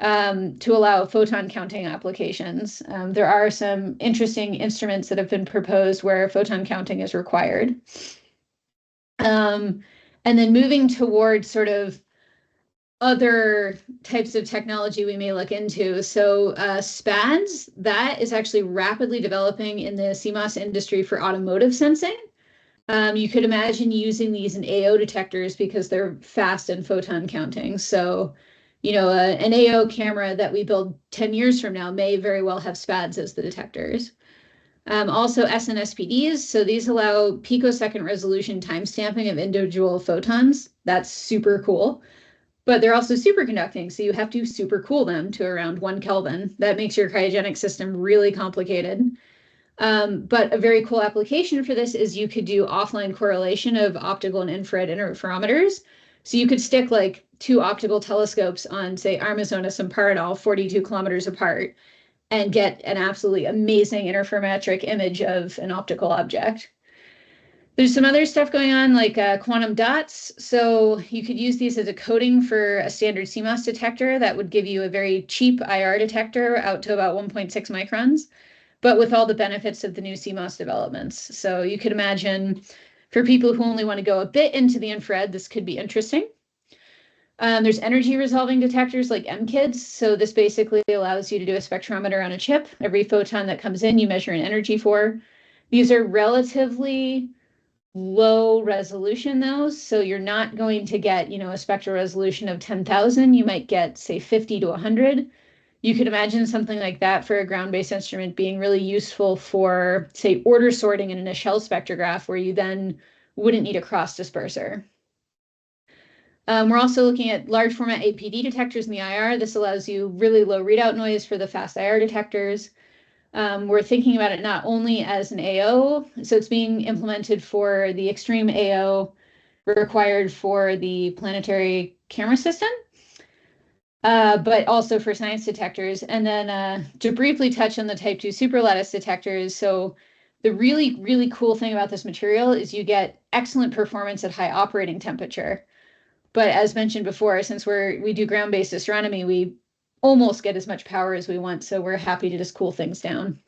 to allow photon counting applications. There are some interesting instruments that have been proposed where photon counting is required. And then moving towards sort of other types of technology we may look into. So SPADs, that is actually rapidly developing in the CMOS industry for automotive sensing. You could imagine using these in AO detectors because they're fast in photon counting. So, an AO camera that we build 10 years from now may very well have SPADs as the detectors. Also SNSPDs, so these allow picosecond resolution timestamping of individual photons. That's super cool. But they're also superconducting, so you have to supercool them to around 1 Kelvin. That makes your cryogenic system really complicated. But a very cool application for this is you could do offline correlation of optical and infrared interferometers. So you could stick like 2 optical telescopes on, say, Amazonas and Paranal, 42 kilometers apart, and get an absolutely amazing interferometric image of an optical object. There's some other stuff going on like quantum dots. So you could use these as a coating for a standard CMOS detector that would give you a very cheap IR detector out to about 1.6 microns, but with all the benefits of the new CMOS developments. So you could imagine for people who only want to go a bit into the infrared, this could be interesting. There's energy resolving detectors like MKIDs. So this basically allows you to do a spectrometer on a chip. Every photon that comes in, you measure an energy for. These are relatively low resolution though, so you're not going to get, a spectral resolution of 10,000. You might get, say, 50 to 100. You could imagine something like that for a ground-based instrument being really useful for, say, order sorting in a shell spectrograph, where you then wouldn't need a cross disperser. We're also looking at large format APD detectors in the IR. This allows you really low readout noise for the fast IR detectors. We're thinking about it not only as an AO, so it's being implemented for the extreme AO required for the planetary camera system, but also for science detectors. And then to briefly touch on the type 2 superlattice detectors. So the really, really cool thing about this material is you get excellent performance at high operating temperature. But as mentioned before, since we do ground-based astronomy, we almost get as much power as we want, so we're happy to just cool things down.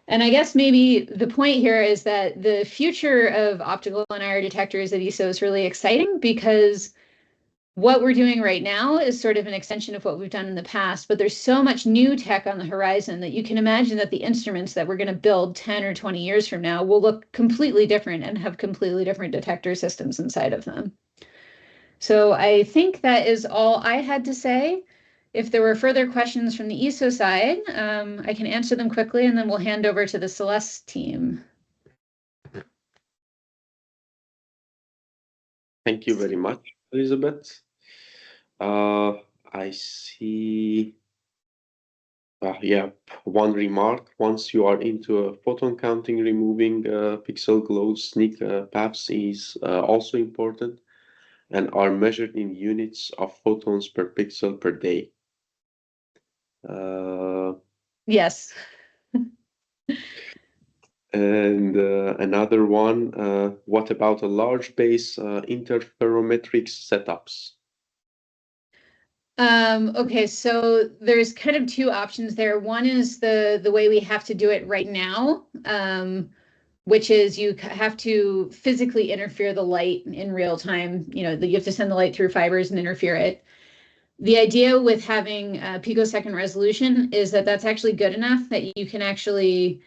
And I guess maybe the point here is that the future of optical and IR detectors at ESO is really exciting, because what we're doing right now is sort of an extension of what we've done in the past, but there's so much new tech on the horizon that you can imagine that the instruments that we're going to build 10 or 20 years from now will look completely different and have completely different detector systems inside of them. So I think that is all I had to say. If there were further questions from the ESO side, I can answer them quickly, and then we'll hand over to the Caeleste team. Thank you very much, Elizabeth. I see. Yeah, one remark. Once you are into a photon counting, removing pixel glows sneak paths is also important, and are measured in units of photons per pixel per day. Yes. And another one, what about a large base interferometric setups? Okay, so there's kind of 2 options there. One is the way we have to do it right now, which is you have to physically interfere the light in real time. You have to send the light through fibers and interfere it. The idea with having picosecond resolution is that that's actually good enough that you can actually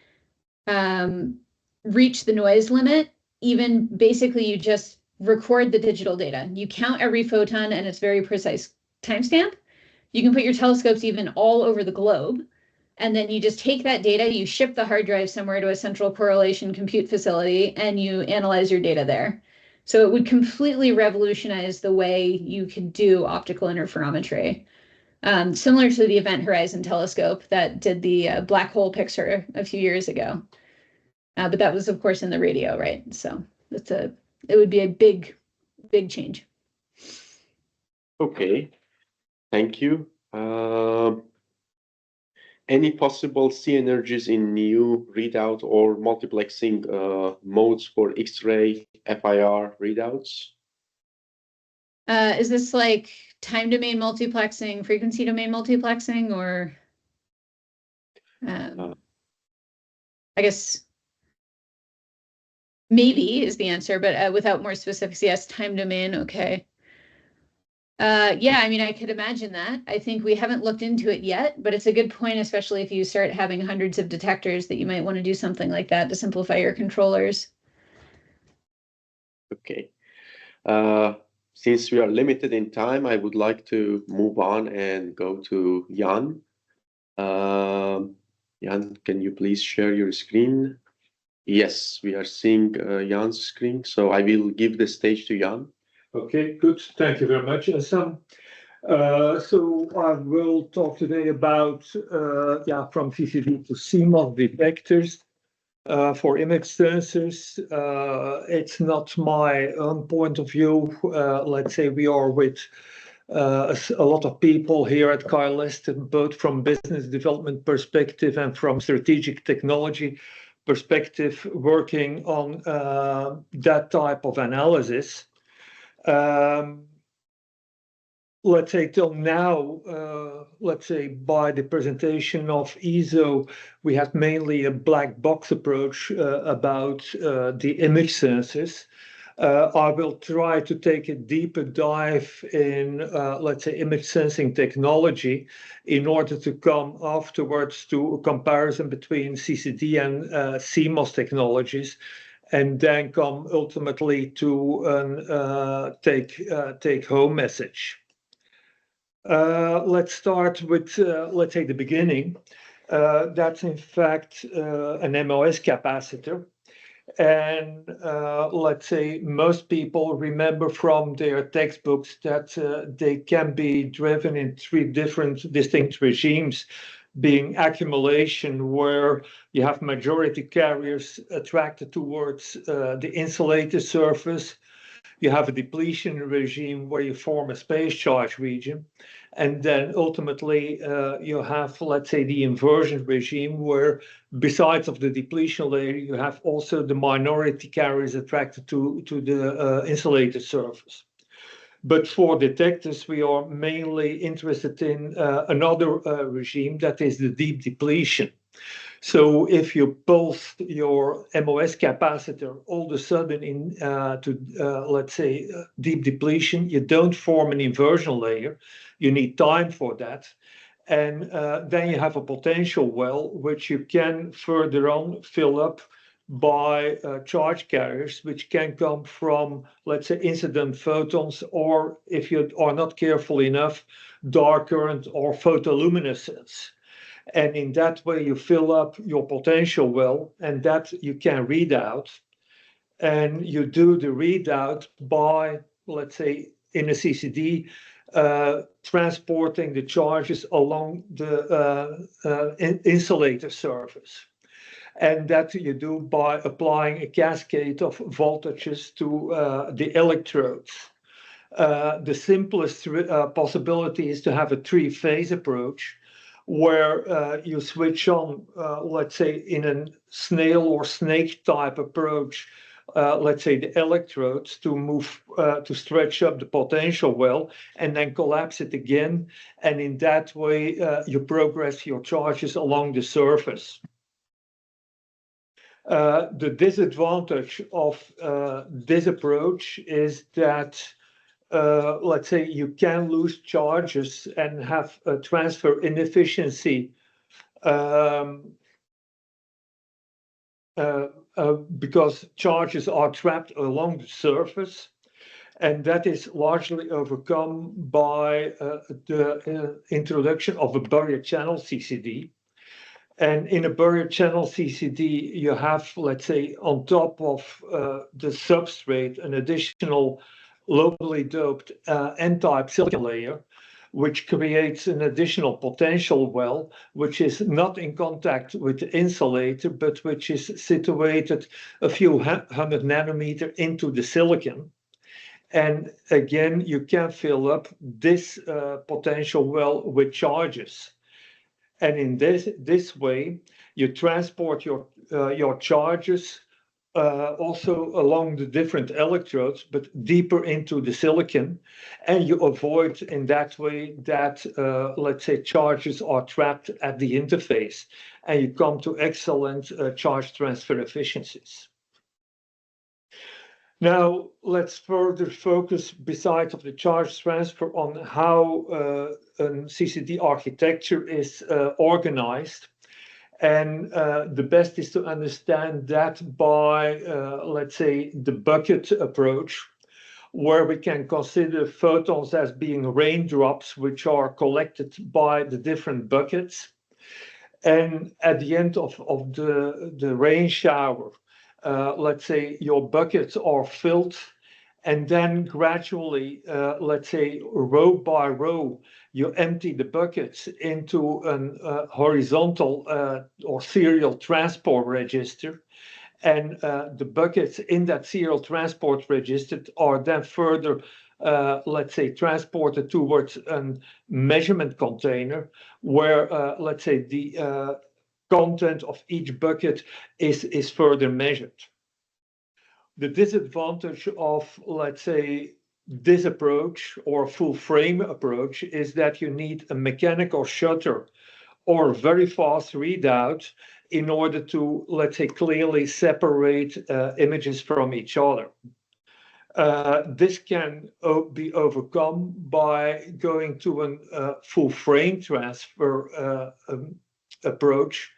reach the noise limit. Even basically, you just record the digital data. You count every photon, and it's very precise timestamp. You can put your telescopes even all over the globe, and then you just take that data, you ship the hard drive somewhere to a central correlation compute facility, and you analyze your data there. So it would completely revolutionize the way you can do optical interferometry. Similar to the Event Horizon telescope that did the black hole picture a few years ago. But that was, of course, in the radio, right? So it would be a big, big change. Okay, thank you. Any possible C energies in new readout or multiplexing modes for X-ray FIR readouts? Is this like time domain multiplexing, frequency domain multiplexing, or I guess maybe is the answer, but without more specifics, yes, time domain, okay. Yeah, I mean, I could imagine that. I think we haven't looked into it yet, but it's a good point, especially if you start having hundreds of detectors, that you might want to do something like that to simplify your controllers. Okay. Since we are limited in time, I would like to move on and go to Jan. Jan, can you please share your screen? Yes, we are seeing Jan's screen, so I will give the stage to Jan. Okay, good. Thank you very much, Sam. So I will talk today about from CCD to CMOS detectors for image sensors. It's not my own point of view. Let's say we are with a lot of people here at Caeleste, both from business development perspective and from strategic technology perspective, working on that type of analysis. Let's say till now, let's say by the presentation of ESO, we had mainly a black box approach about the image sensors. I will try to take a deeper dive in, let's say, image sensing technology in order to come afterwards to a comparison between CCD and CMOS technologies, and then come ultimately to a take-home message. Let's start with, let's say, the beginning. That's in fact an MOS capacitor. And let's say most people remember from their textbooks that they can be driven in three different distinct regimes, being accumulation, where you have majority carriers attracted towards the insulated surface. You have a depletion regime where you form a space charge region. And then ultimately you have, let's say, the inversion regime where besides of the depletion layer, you have also the minority carriers attracted to the insulated surface. But for detectors, we are mainly interested in another regime, that is the deep depletion. So if you pulse your MOS capacitor all of a sudden let's say, deep depletion, you don't form an inversion layer. You need time for that. And then you have a potential well, which you can further on fill up by charge carriers, which can come from, let's say, incident photons, or if you are not careful enough, dark current or photoluminescence. And in that way, you fill up your potential well, and that you can read out. And you do the readout by, let's say, in a CCD, transporting the charges along the insulator surface. And that you do by applying a cascade of voltages to the electrodes. The simplest possibility is to have a three-phase approach, where you switch on, let's say, in a snail or snake type approach, let's say, the electrodes to move, to stretch up the potential well, and then collapse it again. And in that way, you progress your charges along the surface. The disadvantage of this approach is that let's say you can lose charges and have a transfer inefficiency because charges are trapped along the surface, and that is largely overcome by the introduction of a barrier channel CCD. And in a barrier channel CCD, you have, let's say, on top of the substrate, an additional locally doped N-type silicon layer, which creates an additional potential well, which is not in contact with the insulator, but which is situated a few hundred nanometers into the silicon. And again, you can fill up this potential well with charges. And in this way, you transport your charges also along the different electrodes, but deeper into the silicon, and you avoid in that way that, let's say, charges are trapped at the interface, and you come to excellent charge transfer efficiencies. Now, let's further focus, besides of the charge transfer, on how a CCD architecture is organized. And the best is to understand that by, let's say, the bucket approach, where we can consider photons as being raindrops, which are collected by the different buckets. And at the end of the rain shower, let's say your buckets are filled, and then gradually, let's say row by row, you empty the buckets into a horizontal or serial transport register. And the buckets in that serial transport register are then further, let's say, transported towards a measurement container where, let's say, the content of each bucket is further measured. The disadvantage of, let's say, this approach or full frame approach is that you need a mechanical shutter or very fast readout in order to, let's say, clearly separate images from each other. This can be overcome by going to a full frame transfer approach,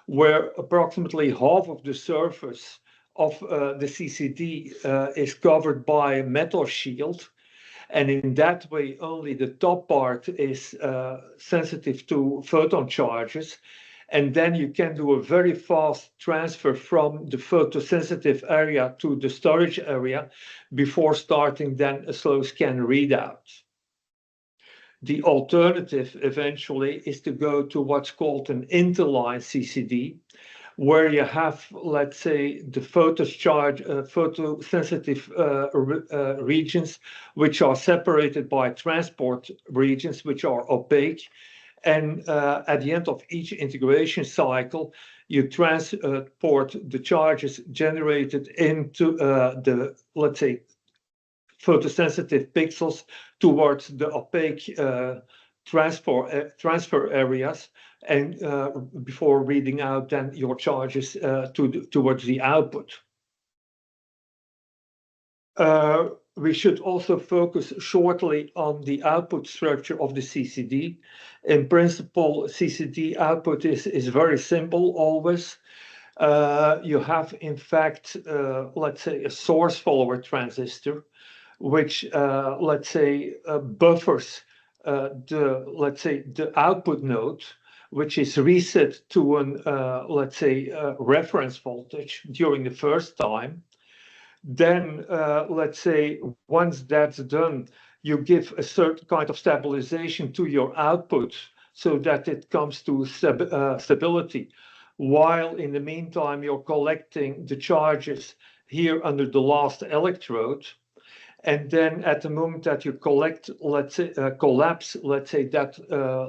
where approximately half of the surface of the CCD is covered by a metal shield. And in that way, only the top part is sensitive to photon charges. And then you can do a very fast transfer from the photosensitive area to the storage area before starting then a slow scan readout. The alternative eventually is to go to what's called an interline CCD, where you have, let's say, the photosensitive regions, which are separated by transport regions, which are opaque. And at the end of each integration cycle, you transport the charges generated into the, let's say, photosensitive pixels towards the opaque transfer areas, and before reading out then your charges towards the output. We should also focus shortly on the output structure of the CCD. In principle, CCD output is very simple always. You have, in fact, let's say, a source follower transistor, which, let's say, buffers the output node, which is reset to an, let's say, reference voltage during the first time. Then, let's say, once that's done, you give a certain kind of stabilization to your output so that it comes to stability, while in the meantime, you're collecting the charges here under the last electrode. And then at the moment that you collect, let's say, collapse, let's say, that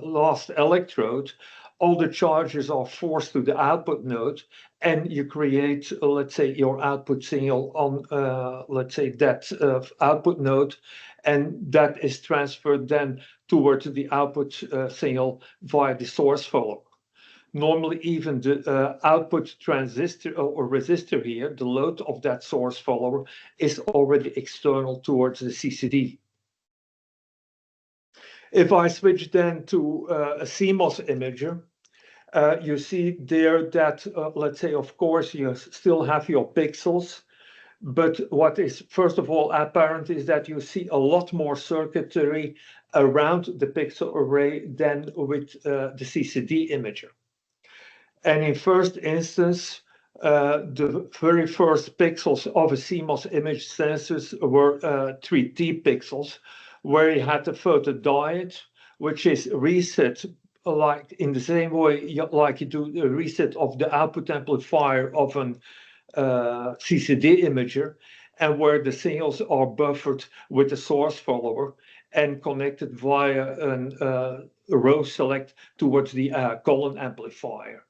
last electrode, all the charges are forced to the output node, and you create, let's say, your output signal on, let's say, that output node, and that is transferred then towards the output signal via the source follower. Normally, even the output transistor or resistor here, the load of that source follower, is already external towards the CCD. If I switch then to a CMOS imager, you see there that, let's say, of course, you still have your pixels, but what is first of all apparent is that you see a lot more circuitry around the pixel array than with the CCD imager. And in first instance, the very first pixels of a CMOS image sensors were 3T pixels, where you had a photodiode, which is reset like in the same way like you do the reset of the output amplifier of an CCD imager, and where the signals are buffered with the source follower and connected via a row select towards the column amplifier.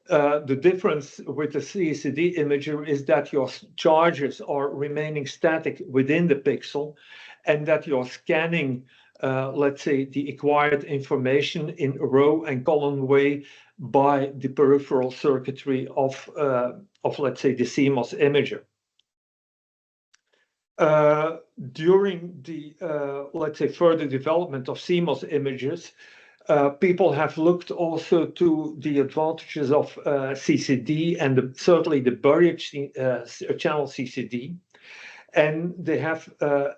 The difference with the CCD imager is that your charges are remaining static within the pixel, and that you're scanning, let's say, the acquired information in a row and column way by the peripheral circuitry of let's say, the CMOS imager. During the, let's say, further development of CMOS imagers, people have looked also to the advantages of CCD and certainly the buried channel CCD. And they have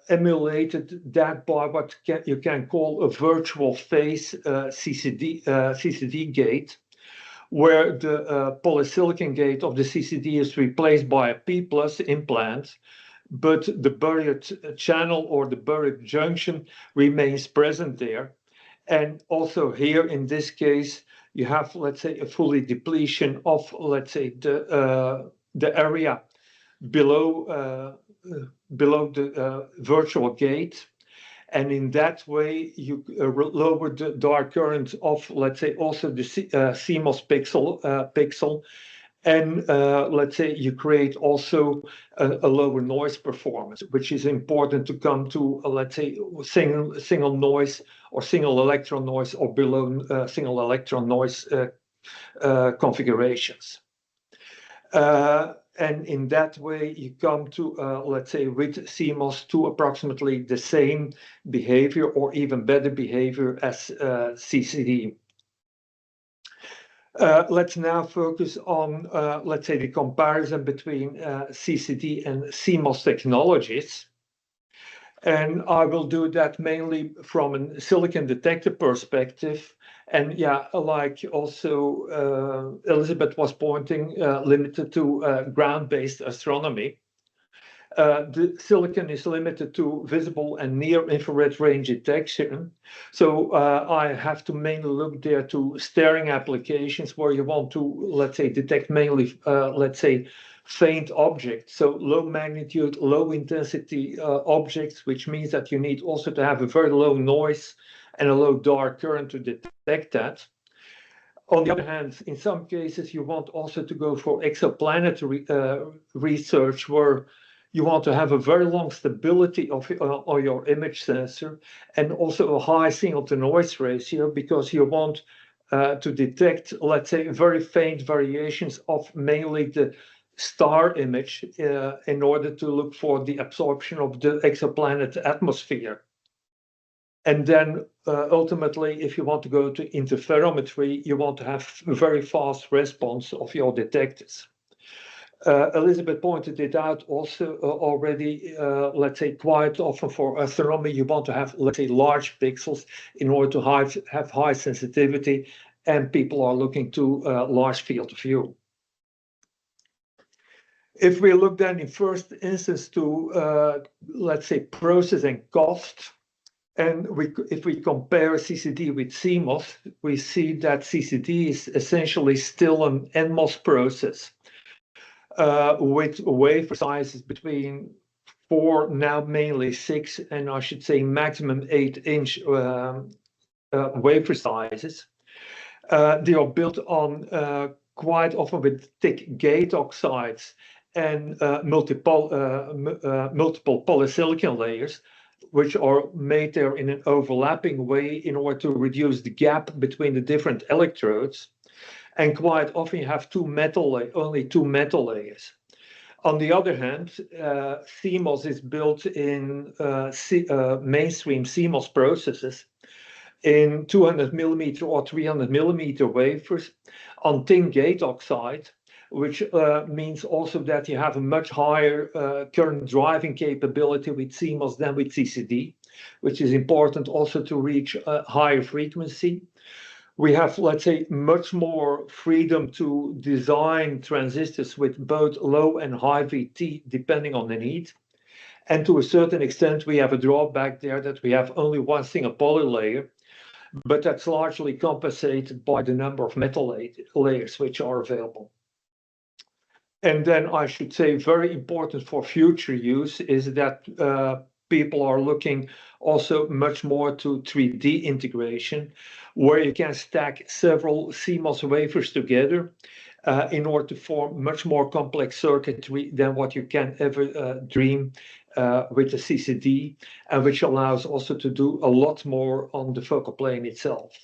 emulated that by what you can call a virtual phase CCD gate, where the polysilicon gate of the CCD is replaced by a P+ implant, but the buried channel or the buried junction remains present there. And also here in this case, you have, let's say, a fully depletion of, let's say, the area below the virtual gate. And in that way, you lower the dark current of, let's say, also the CMOS pixel. And let's say you create also a lower noise performance, which is important to come to, let's say, single noise or single electron noise or below single electron noise configurations. And in that way, you come to, let's say, with CMOS to approximately the same behavior or even better behavior as CCD. Let's now focus on, let's say, the comparison between CCD and CMOS technologies. And I will do that mainly from a silicon detector perspective. And yeah, like also Elizabeth was pointing, limited to ground-based astronomy. The silicon is limited to visible and near infrared range detection. So I have to mainly look there to staring applications where you want to, let's say, detect mainly, let's say, faint objects. So low magnitude, low intensity objects, which means that you need also to have a very low noise and a low dark current to detect that. On the other hand, in some cases, you want also to go for exoplanetary research where you want to have a very long stability of your image sensor and also a high signal-to-noise ratio because you want to detect, let's say, very faint variations of mainly the star image in order to look for the absorption of the exoplanet atmosphere. And then ultimately, if you want to go to interferometry, you want to have a very fast response of your detectors. Elizabeth pointed it out also already, let's say, quite often for astronomy, you want to have, let's say, large pixels in order to have high sensitivity, and people are looking to large field of view. If we look then in first instance to, let's say, processing cost, and if we compare CCD with CMOS, we see that CCD is essentially still an NMOS process. With wafer sizes between 4, now mainly 6, and I should say maximum 8-inch wafer sizes. They are built on quite often with thick gate oxides and multiple polysilicon layers, which are made there in an overlapping way in order to reduce the gap between the different electrodes. And quite often you have only two metal layers. On the other hand, CMOS is built in mainstream CMOS processes in 200 millimeter or 300 millimeter wafers on tin gate oxide, which means also that you have a much higher current driving capability with CMOS than with CCD, which is important also to reach a higher frequency. We have, let's say, much more freedom to design transistors with both low and high VT, depending on the need. And to a certain extent, we have a drawback there that we have only one single poly layer, but that's largely compensated by the number of metal layers which are available. And then I should say very important for future use is that people are looking also much more to 3D integration, where you can stack several CMOS wafers together in order to form much more complex circuitry than what you can ever dream with the CCD, and which allows also to do a lot more on the focal plane itself.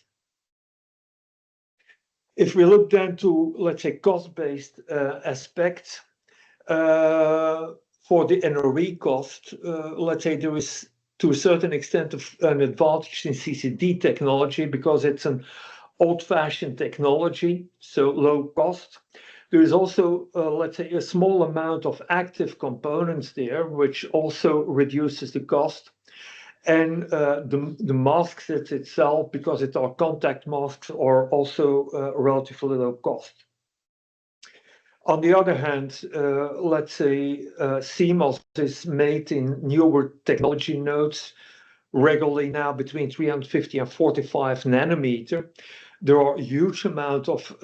If we look then to, let's say, cost-based aspects, for the NRE cost, let's say there is to a certain extent an advantage in CCD technology because it's an old-fashioned technology, so low cost. There is also, let's say, a small amount of active components there, which also reduces the cost. And the mask sets itself, because it are contact masks, are also relatively low cost. On the other hand, let's say CMOS is made in newer technology nodes, regularly now between 350 and 45 nanometer. There are a huge amount of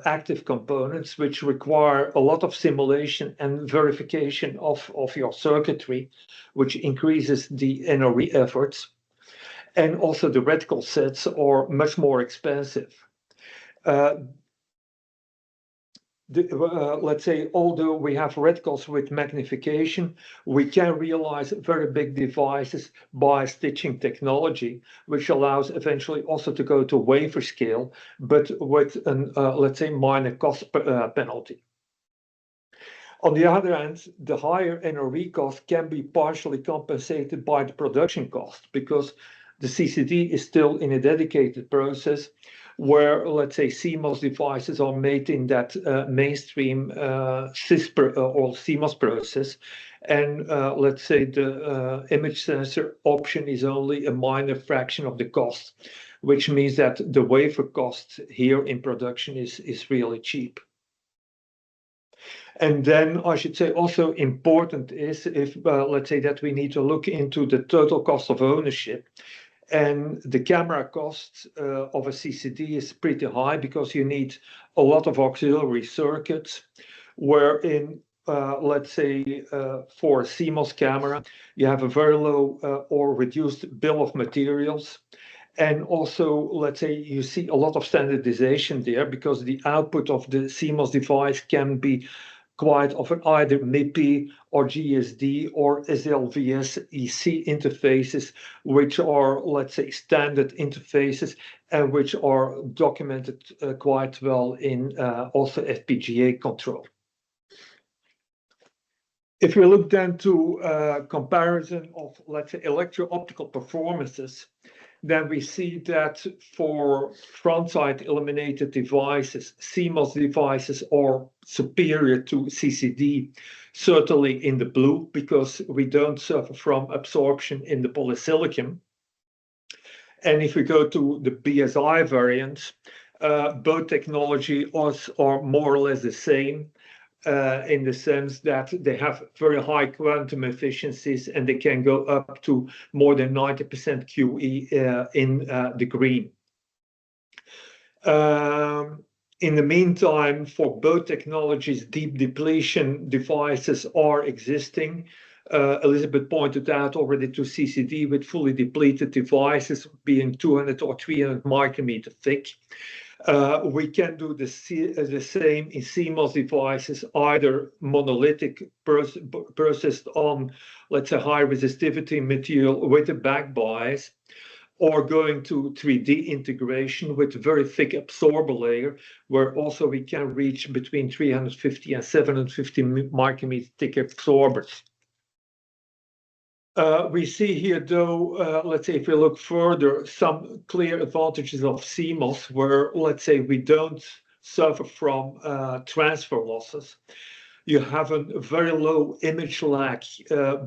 active components which require a lot of simulation and verification of your circuitry, which increases the NRE efforts. And also the reticle sets are much more expensive. Let's say, although we have reticles with magnification, we can realize very big devices by stitching technology, which allows eventually also to go to wafer scale, but with an, let's say, minor cost penalty. On the other hand, the higher NRE cost can be partially compensated by the production cost, because the CCD is still in a dedicated process where, let's say, CMOS devices are made in that mainstream or CMOS process. And let's say the image sensor option is only a minor fraction of the cost, which means that the wafer cost here in production is really cheap. And then I should say also important is if, let's say, that we need to look into the total cost of ownership. And the camera cost of a CCD is pretty high because you need a lot of auxiliary circuits, wherein, let's say, for a CMOS camera, you have a very low or reduced bill of materials. And also, let's say, you see a lot of standardization there because the output of the CMOS device can be quite often either MIPI or GSD or SLVS EC interfaces, which are, let's say, standard interfaces and which are documented quite well in also FPGA control. If we look then to comparison of, let's say, electro-optical performances, then we see that for front-side illuminated devices, CMOS devices are superior to CCD, certainly in the blue, because we don't suffer from absorption in the polysilicon. And if we go to the BSI variants, both technologies are more or less the same. In the sense that they have very high quantum efficiencies and they can go up to more than 90% QE in the green. In the meantime, for both technologies, deep depletion devices are existing. Elizabeth pointed out already to CCD with fully depleted devices being 200 or 300 micrometer thick. We can do the same in CMOS devices, either monolithic processed on, let's say, high resistivity material with a back bias, or going to 3D integration with a very thick absorber layer, where also we can reach between 350 and 750 micrometer thick absorbers. We see here, though, let's say, if we look further, some clear advantages of CMOS, where, let's say, we don't suffer from transfer losses. You have a very low image lag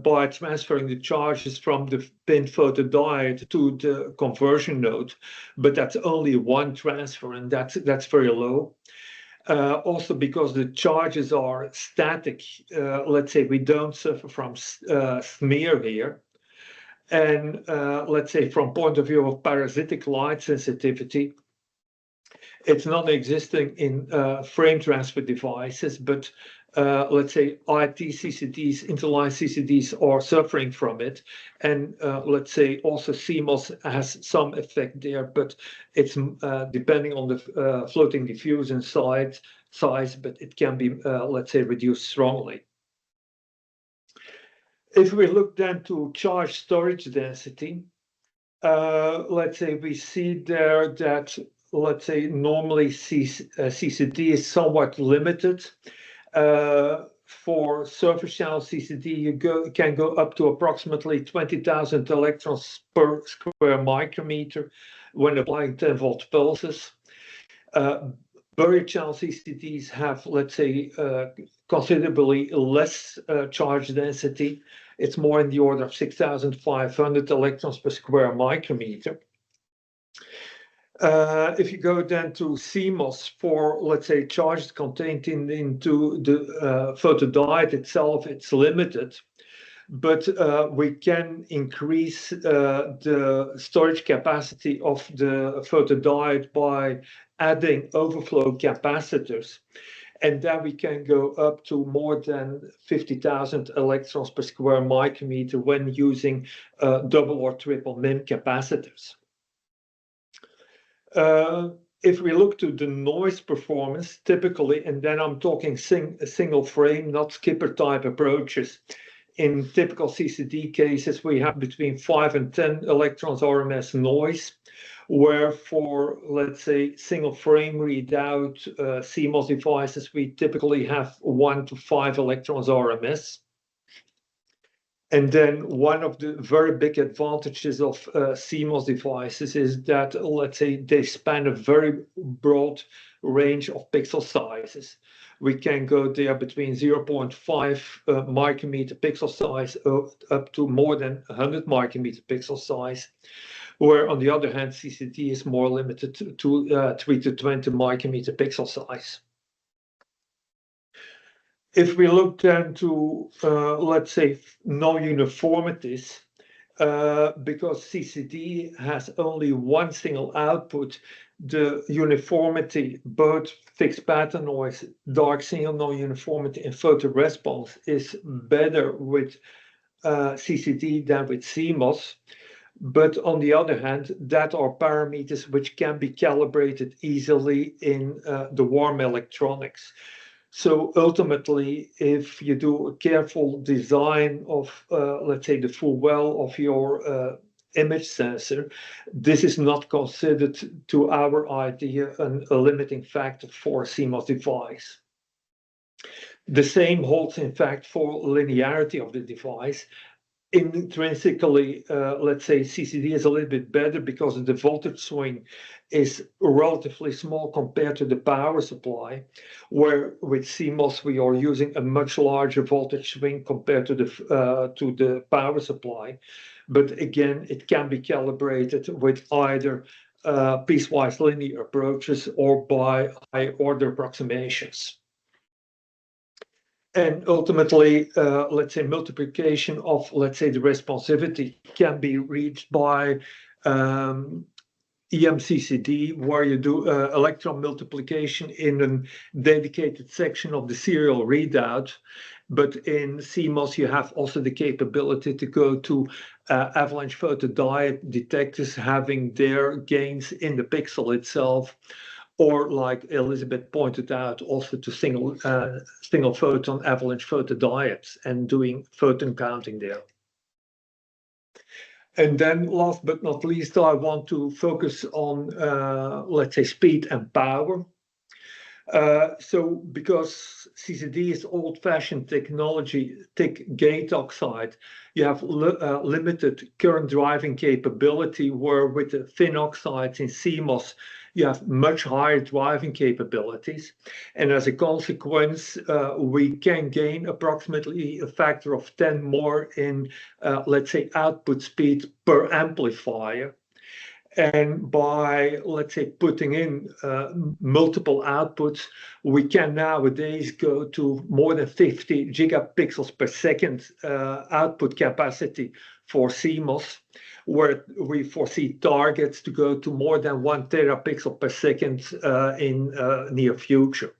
by transferring the charges from the pin photodiode to the conversion node, but that's only one transfer, and that's very low. Also, because the charges are static, let's say, we don't suffer from smear here. And let's say, from point of view of parasitic light sensitivity, it's not existing in frame transfer devices, but let's say IT CCDs, interline CCDs are suffering from it. And let's say also CMOS has some effect there, but it's depending on the floating diffusion size, but it can be, let's say, reduced strongly. If we look then to charge storage density, let's say we see there that, let's say, normally CCD is somewhat limited. For surface channel CCD, you can go up to approximately 20,000 electrons per square micrometer when applying 10-volt pulses. Buried channel CCDs have, let's say, considerably less charge density. it's more in the order of 6,500 electrons per square micrometer. If you go then to CMOS for, let's say, charges contained into the photodiode itself, it's limited. But we can increase the storage capacity of the photodiode by adding overflow capacitors. And then we can go up to more than 50,000 electrons per square micrometer when using double or triple MIM capacitors. If we look to the noise performance, typically, and then I'm talking single frame, not skipper type approaches. In typical CCD cases, we have between 5 and 10 electrons RMS noise, where for, let's say, single frame readout CMOS devices, we typically have 1 to 5 electrons RMS. And then one of the very big advantages of CMOS devices is that, let's say, they span a very broad range of pixel sizes. We can go there between 0.5 micrometer pixel size up to more than 100 micrometer pixel size, where on the other hand, CCD is more limited to 3 to 20 micrometer pixel size. If we look then to, let's say, no uniformities, because CCD has only one single output, the uniformity, both fixed pattern noise, dark signal no uniformity, and photo response is better with CCD than with CMOS. But on the other hand, that are parameters which can be calibrated easily in the warm electronics. So ultimately, if you do a careful design of, let's say, the full well of your image sensor, this is not considered, to our idea, a limiting factor for a CMOS device. The same holds, in fact, for linearity of the device. Intrinsically, let's say, CCD is a little bit better because the voltage swing is relatively small compared to the power supply, where with CMOS we are using a much larger voltage swing compared to the power supply. But again, it can be calibrated with either piecewise linear approaches or by high order approximations. And ultimately, let's say, multiplication of, let's say, the responsivity can be reached by EMCCD, where you do electron multiplication in a dedicated section of the serial readout. But in CMOS, you have also the capability to go to avalanche photodiode detectors having their gains in the pixel itself, or like Elizabeth pointed out, also to single photon avalanche photodiodes and doing photon counting there. And then last but not least, I want to focus on, let's say, speed and power. So because CCD is old-fashioned technology, thick gate oxide, you have limited current driving capability, where with the thin oxides in CMOS, you have much higher driving capabilities. And as a consequence, we can gain approximately a factor of 10 more in, let's say, output speed per amplifier. And by, let's say, putting in multiple outputs, we can nowadays go to more than 50 gigapixels per second output capacity for CMOS, where we foresee targets to go to more than 1 terapixel per second in near future.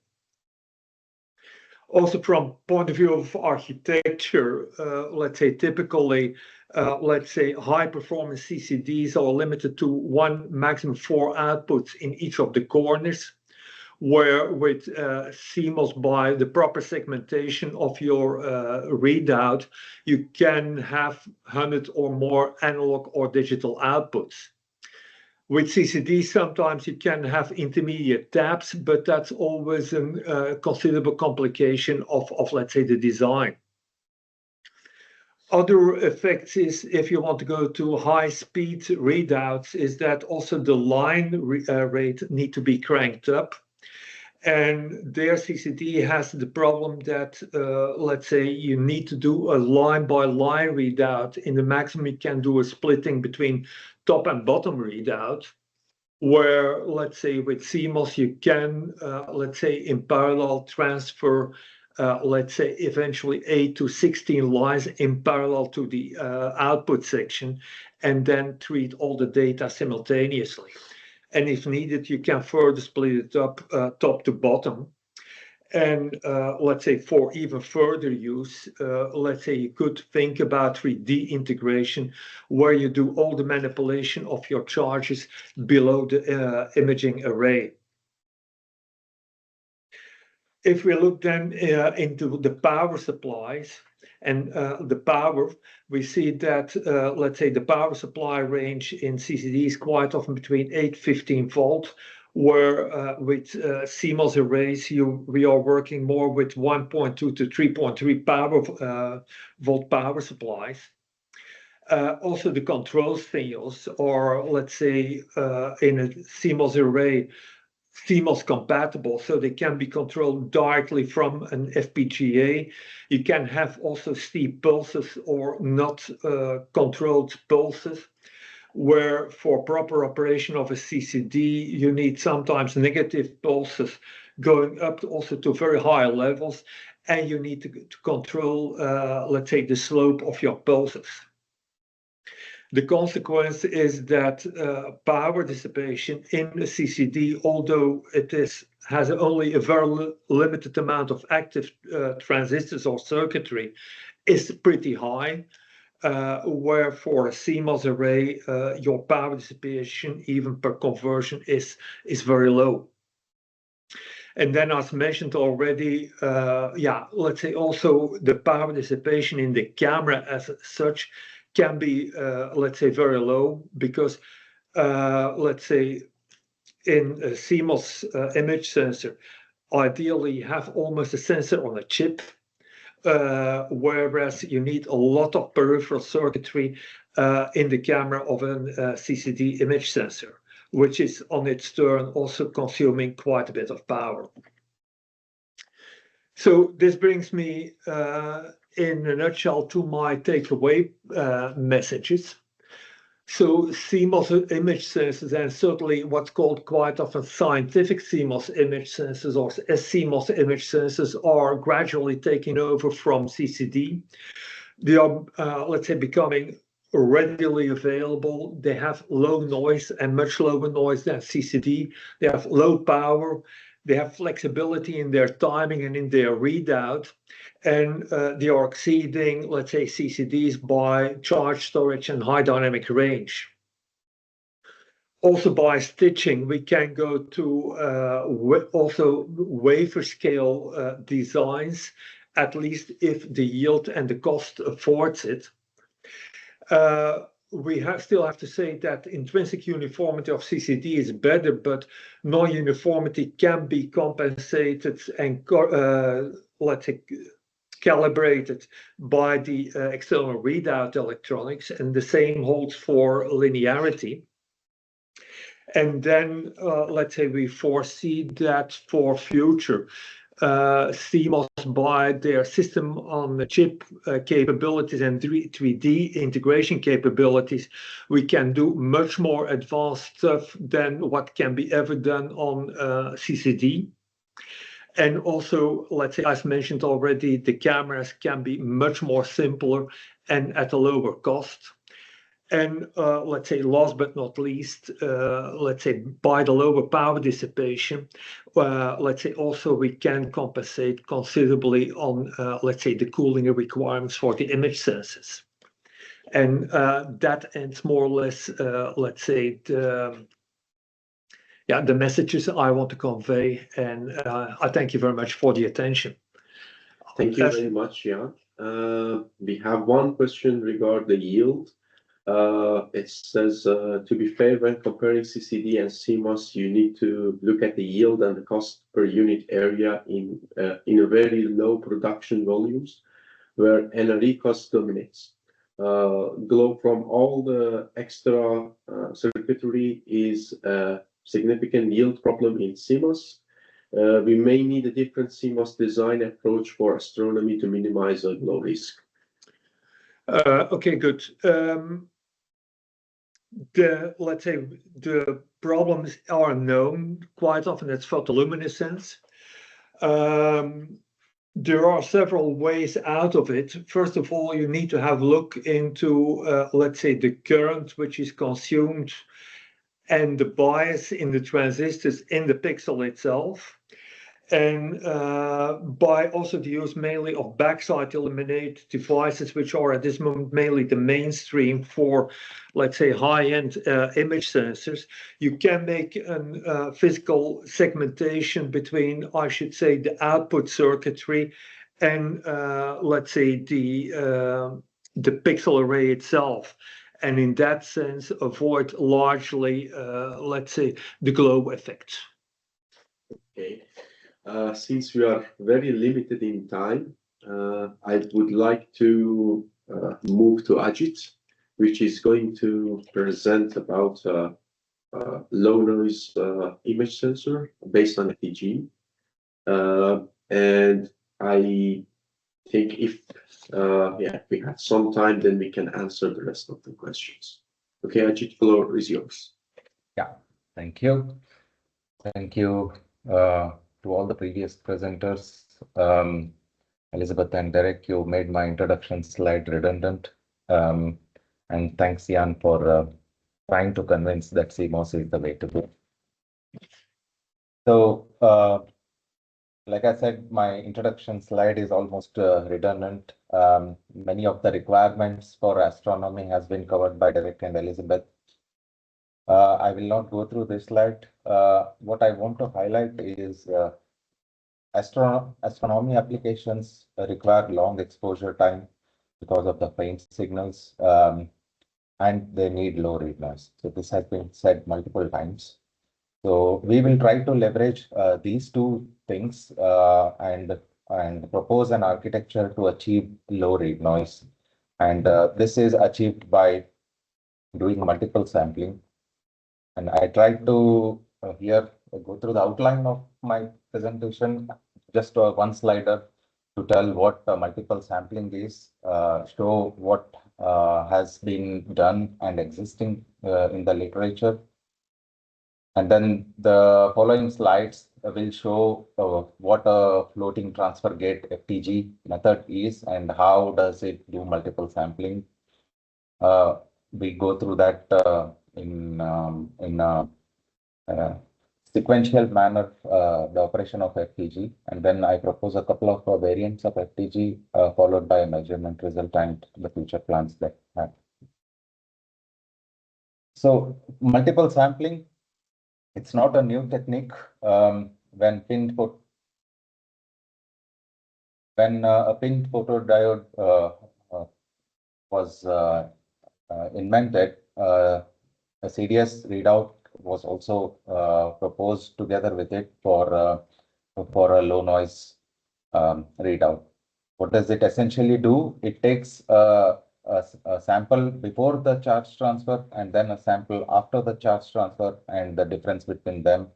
Also, from point of view of architecture, let's say, typically, let's say, high performance CCDs are limited to 1, maximum 4 outputs in each of the corners, where with CMOS, by the proper segmentation of your readout, you can have 100 or more analog or digital outputs. With CCD, sometimes you can have intermediate taps, but that's always a considerable complication of, let's say, the design. Other effects is, if you want to go to high speed readouts, is that also the line rate need to be cranked up. And their CCD has the problem that, let's say, you need to do a line-by-line readout. In the maximum, you can do a splitting between top and bottom readout, where, let's say, with CMOS, you can, let's say, in parallel transfer, let's say, eventually 8 to 16 lines in parallel to the output section, and then treat all the data simultaneously. And if needed, you can further split it up top to bottom. And let's say for even further use, let's say you could think about 3D integration, where you do all the manipulation of your charges below the imaging array. If we look then into the power supplies and the power, we see that, let's say, the power supply range in CCD is quite often between 8 to 15 volt, where with CMOS arrays, we are working more with 1.2 to 3.3 volt power supplies. Also, the control signals are, let's say, in a CMOS array, CMOS compatible, so they can be controlled directly from an FPGA. You can have also steep pulses or not controlled pulses, where for proper operation of a CCD, you need sometimes negative pulses going up also to very high levels, and you need to control, let's say, the slope of your pulses. The consequence is that power dissipation in the CCD, although it has only a very limited amount of active transistors or circuitry, is pretty high, where for a CMOS array, your power dissipation, even per conversion, is very low. And then, as mentioned already, let's say also the power dissipation in the camera as such can be, let's say, very low, because, let's say, in a CMOS image sensor, ideally you have almost a sensor on a chip, whereas you need a lot of peripheral circuitry in the camera of a CCD image sensor, which is on its turn also consuming quite a bit of power. So this brings me in a nutshell to my takeaway messages. So CMOS image sensors, and certainly what's called quite often scientific CMOS image sensors or SCMOS image sensors, are gradually taking over from CCD. They are, let's say, becoming readily available. They have low noise and much lower noise than CCD. They have low power. They have flexibility in their timing and in their readout, and they are exceeding, let's say, CCDs by charge storage and high dynamic range. Also, by stitching, we can go to also wafer scale designs, at least if the yield and the cost affords it. We still have to say that intrinsic uniformity of CCD is better, but non-uniformity can be compensated and, let's say, calibrated by the external readout electronics, and the same holds for linearity. And then, let's say, we foresee that for future, CMOS, by their system on the chip capabilities and 3D integration capabilities, we can do much more advanced stuff than what can be ever done on CCD. And also, let's say, as mentioned already, the cameras can be much more simpler and at a lower cost. And let's say, last but not least, let's say, by the lower power dissipation, let's say, also we can compensate considerably on, let's say, the cooling requirements for the image sensors. And that ends more or less, let's say, the messages I want to convey. And I thank you very much for the attention. Thank you very much, Jan. We have one question regarding the yield. It says, to be fair, when comparing CCD and CMOS, you need to look at the yield and the cost per unit area in a very low production volumes, where NRE cost dominates. Glow from all the extra circuitry is a significant yield problem in CMOS. We may need a different CMOS design approach for astronomy to minimize a glow risk. Okay, good. Let's say the problems are known quite often. It's photoluminescence. There are several ways out of it. First of all, you need to have a look into, let's say, the current which is consumed and the bias in the transistors in the pixel itself. And by also the use mainly of backside illuminate devices, which are at this moment mainly the mainstream for, let's say, high-end image sensors, you can make a physical segmentation between, I should say, the output circuitry and, let's say, the pixel array itself. And in that sense, avoid largely, let's say, the glow effect. Okay. Since we are very limited in time, I would like to move to Ajit, which is going to present about low noise image sensor based on FPG. And I think if we have some time, then we can answer the rest of the questions. Okay, Ajit, floor is yours. Yeah, thank you. Thank you to all the previous presenters. Elizabeth and Derek, you made my introduction slide redundant. And thanks, Jan, for trying to convince that CMOS is the way to go. So, like I said, my introduction slide is almost redundant. Many of the requirements for astronomy has been covered by Derek and Elizabeth. I will not go through this slide. What I want to highlight is astronomy applications require long exposure time because of the faint signals, and they need low read noise. So this has been said multiple times. So we will try to leverage these two things and propose an architecture to achieve low read noise. And this is achieved by doing multiple sampling. And I tried to here go through the outline of my presentation, just one slider to tell what multiple sampling is, show what has been done and existing in the literature. And then the following slides will show what a floating transfer gate FTG method is and how does it do multiple sampling. We go through that in sequential manner, the operation of FTG, and then I propose a couple of variants of FTG followed by a measurement result and the future plans that have. So multiple sampling, it's not a new technique. When a pinned photodiode was invented, a CDS readout was also proposed together with it for a low noise readout. What does it essentially do? It takes a sample before the charge transfer and then a sample after the charge transfer, and the difference between them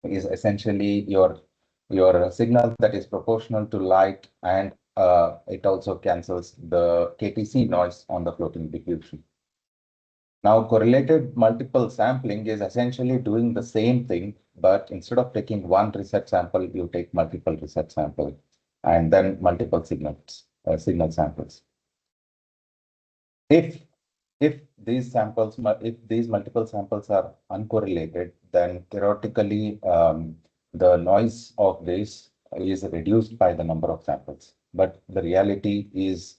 is essentially your signal that is proportional to light, and it also cancels the KTC noise on the floating diffusion. Now, correlated multiple sampling is essentially doing the same thing, but instead of taking one reset sample, you take multiple reset samples and then multiple signal samples. If these multiple samples are uncorrelated, then theoretically the noise of this is reduced by the number of samples. But the reality is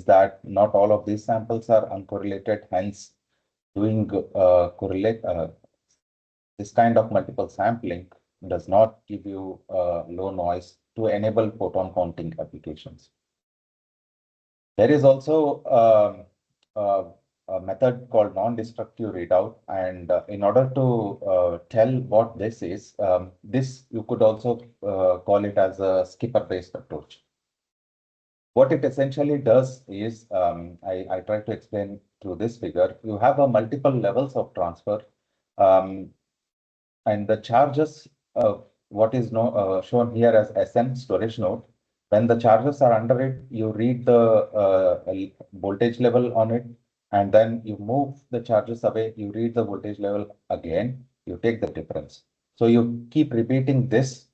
that not all of these samples are uncorrelated. Hence, doing this kind of multiple sampling does not give you low noise to enable photon counting applications. There is also a method called non-destructive readout, and in order to tell what this is, this you could also call it as a skipper-based approach. What it essentially does is, I try to explain through this figure, you have a multiple levels of transfer. And the charges, what is shown here as SN storage node, when the charges are under it, you read the voltage level on it, and then you move the charges away, you read the voltage level again, you take the difference. So you keep repeating this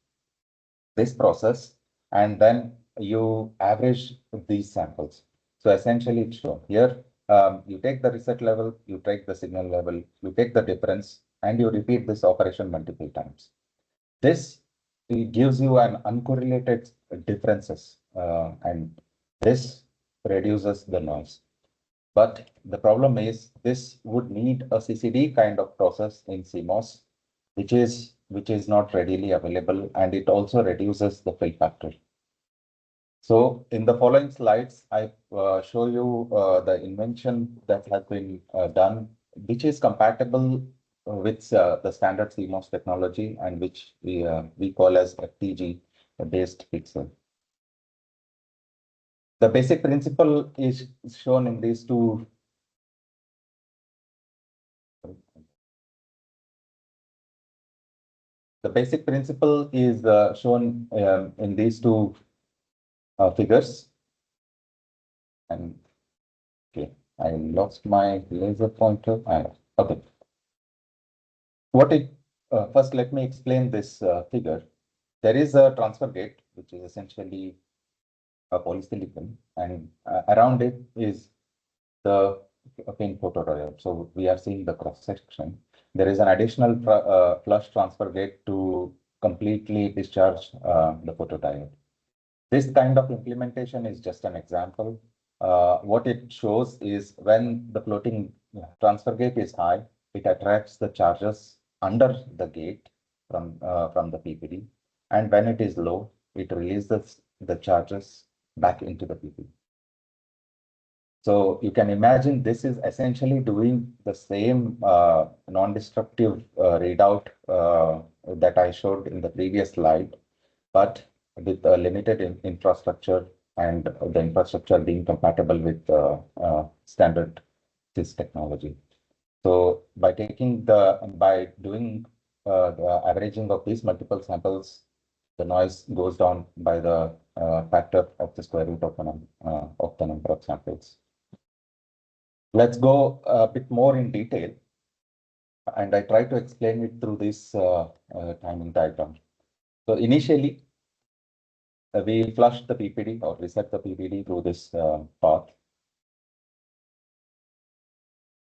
process, and then you average these samples. So essentially it's shown here. You take the reset level, you take the signal level, you take the difference, and you repeat this operation multiple times. This gives you an uncorrelated differences, and this reduces the noise. But the problem is this would need a CCD kind of process in CMOS, which is not readily available, and it also reduces the fill factor. So in the following slides, I show you the invention that has been done, which is compatible with the standard CMOS technology, and which we call as FTG based pixel. The basic principle is shown in these two. The basic principle is shown in these two figures. And okay, I lost my laser pointer. Okay. First, let me explain this figure. There is a transfer gate, which is essentially a polysilicon, and around it is the pin photodiode. So we are seeing the cross section. There is an additional flush transfer gate to completely discharge the photodiode. This kind of implementation is just an example. What it shows is when the floating transfer gate is high, it attracts the charges under the gate from the PPD. And when it is low, it releases the charges back into the PPD. So you can imagine this is essentially doing the same non-destructive readout that I showed in the previous slide, but with a limited infrastructure, and the infrastructure being compatible with standard CIS technology. So by doing the averaging of these multiple samples, the noise goes down by the factor of the square root of the number of samples. Let's go a bit more in detail, and I try to explain it through this timing diagram. So initially, we flush the PPD or reset the PPD through this path.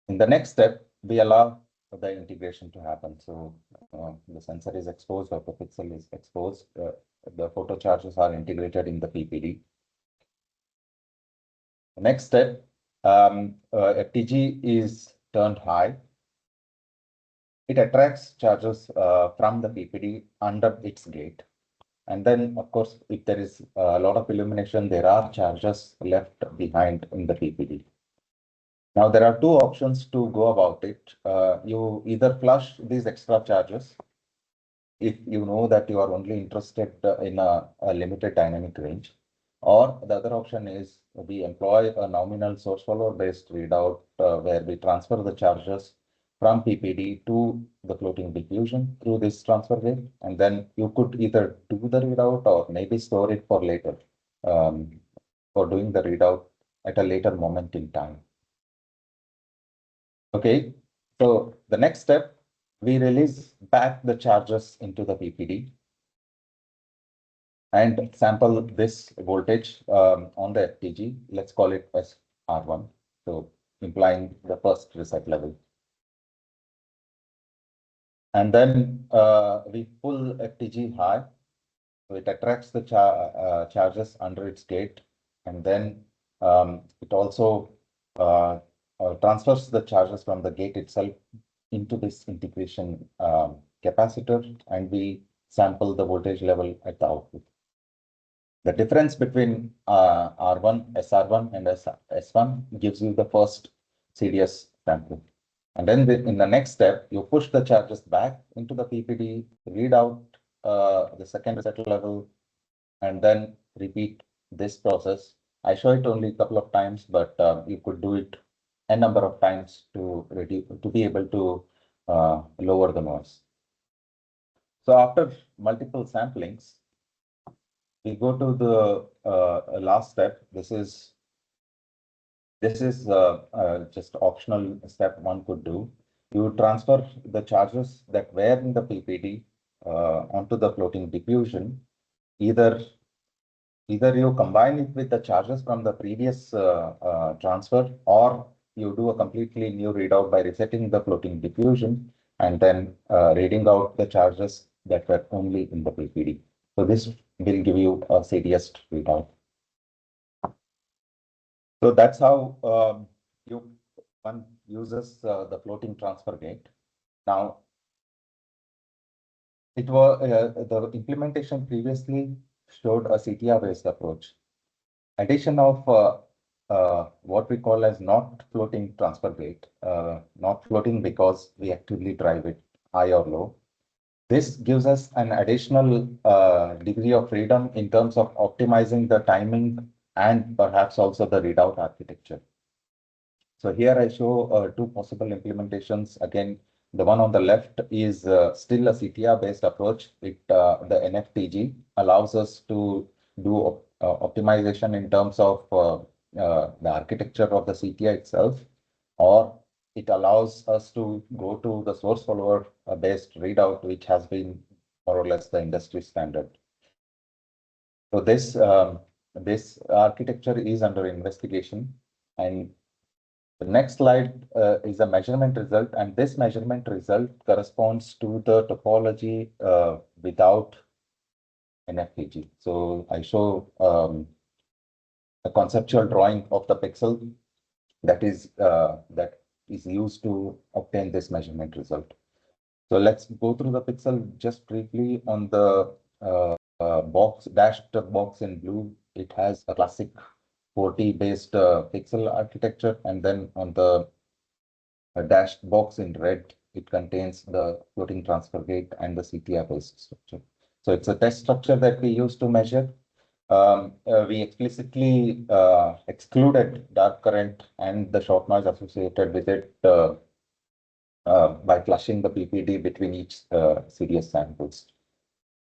In the next step, we allow the integration to happen. So the sensor is exposed, or the pixel is exposed. The photo charges are integrated in the PPD. The next step, FTG is turned high. It attracts charges from the PPD under its gate. And then, of course, if there is a lot of illumination, there are charges left behind in the PPD. Now, there are two options to go about it. You either flush these extra charges if you know that you are only interested in a limited dynamic range, or the other option is we employ a nominal source follower based readout where we transfer the charges from PPD to the floating diffusion through this transfer gate, and then you could either do the readout or maybe store it for later, for doing the readout at a later moment in time. Okay, so the next step, we release back the charges into the PPD and sample this voltage on the FTG. Let's call it as R1, so implying the first reset level. And then we pull FTG high, so it attracts the charges under its gate, and then it also transfers the charges from the gate itself into this integration capacitor, and we sample the voltage level at the output. The difference between R1, SR1 and S1 gives you the first CDS sample. And then in the next step, you push the charges back into the PPD, read out the second reset level, and then repeat this process. I show it only a couple of times, but you could do it a number of times to be able to lower the noise. So after multiple samplings, we go to the last step. This is just optional step one could do. You transfer the charges that were in the PPD onto the floating diffusion. Either you combine it with the charges from the previous transfer, or you do a completely new readout by resetting the floating diffusion and then reading out the charges that were only in the PPD. So this will give you a CDS readout. So that's how one uses the floating transfer gate. Now, it was the implementation previously showed a CTR-based approach. Addition of what we call as not floating transfer gate, not floating because we actively drive it high or low. This gives us an additional degree of freedom in terms of optimizing the timing and perhaps also the readout architecture. So here I show two possible implementations. Again, the one on the left is still a CTR-based approach. The NFTG allows us to do optimization in terms of the architecture of the CTR itself, or it allows us to go to the source follower based readout, which has been more or less the industry standard. So this architecture is under investigation, and the next slide is a measurement result, and this measurement result corresponds to the topology without NFTG. So I show a conceptual drawing of the pixel that is used to obtain this measurement result. So let's go through the pixel just briefly. On the dashed box in blue, it has a classic 4T based pixel architecture, and then on the dashed box in red, it contains the floating transfer gate and the CTR based structure. So it's a test structure that we use to measure. We explicitly excluded dark current and the short noise associated with it by flushing the PPD between each CDS samples.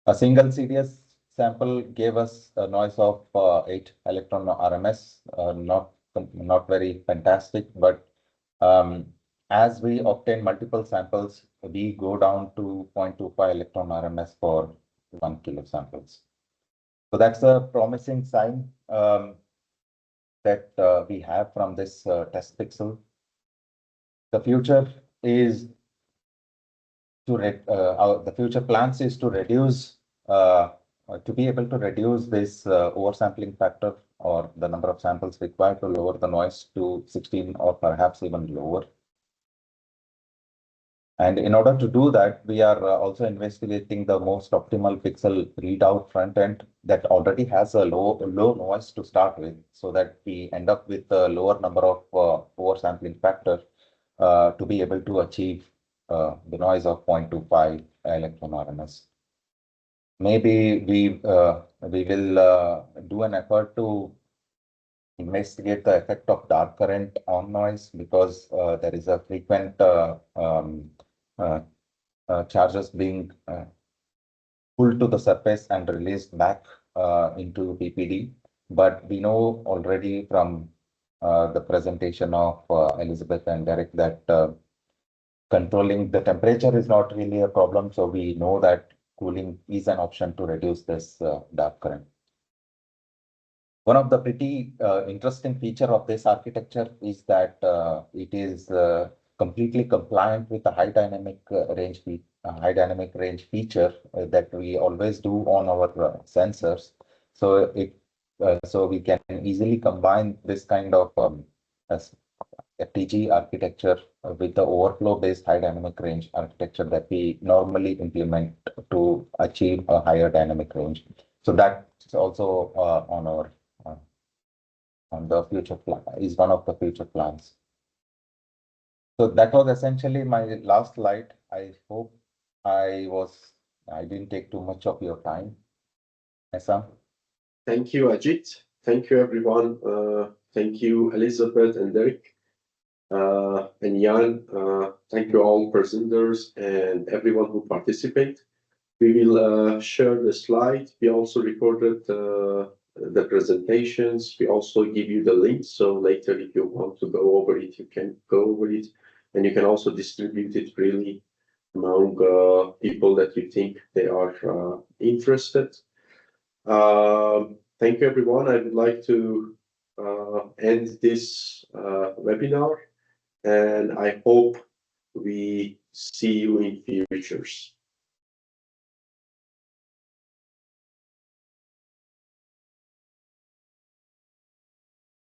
A single CDS sample gave us a noise of 8 electron RMS, not very fantastic, but as we obtain multiple samples, we go down to 0.25 electron RMS for 1 kilo samples. So that's a promising sign that we have from this test pixel. The future is the future plans is to reduce to be able to reduce this oversampling factor, or the number of samples required to lower the noise to 16 or perhaps even lower. And in order to do that, we are also investigating the most optimal pixel readout front end that already has a low noise to start with, so that we end up with a lower number of oversampling factor to be able to achieve the noise of 0.25 electron RMS. Maybe we will do an effort to investigate the effect of dark current on noise, because there is a frequent charges being pulled to the surface and released back into PPD. But we know already from the presentation of Elizabeth and Derek that controlling the temperature is not really a problem. So we know that cooling is an option to reduce this dark current. One of the pretty interesting feature of this architecture is that it is completely compliant with the high dynamic range feature that we always do on our sensors. So so we can easily combine this kind of FTG architecture with the overflow based high dynamic range architecture that we normally implement to achieve a higher dynamic range. So that's also on the future plan, is one of the future plans. So that was essentially my last slide. I hope I didn't take too much of your time. Essam? Thank you, Ajit. Thank you, everyone. Thank you, Elizabeth and Derek. And Jan, thank you all presenters and everyone who participate. We will share the slide. We also recorded the presentations. We also give you the link. So later, if you want to go over it, you can go over it. And you can also distribute it freely among people that you think they are interested. Thank you, everyone. I would like to end this webinar, and I hope we see you in futures.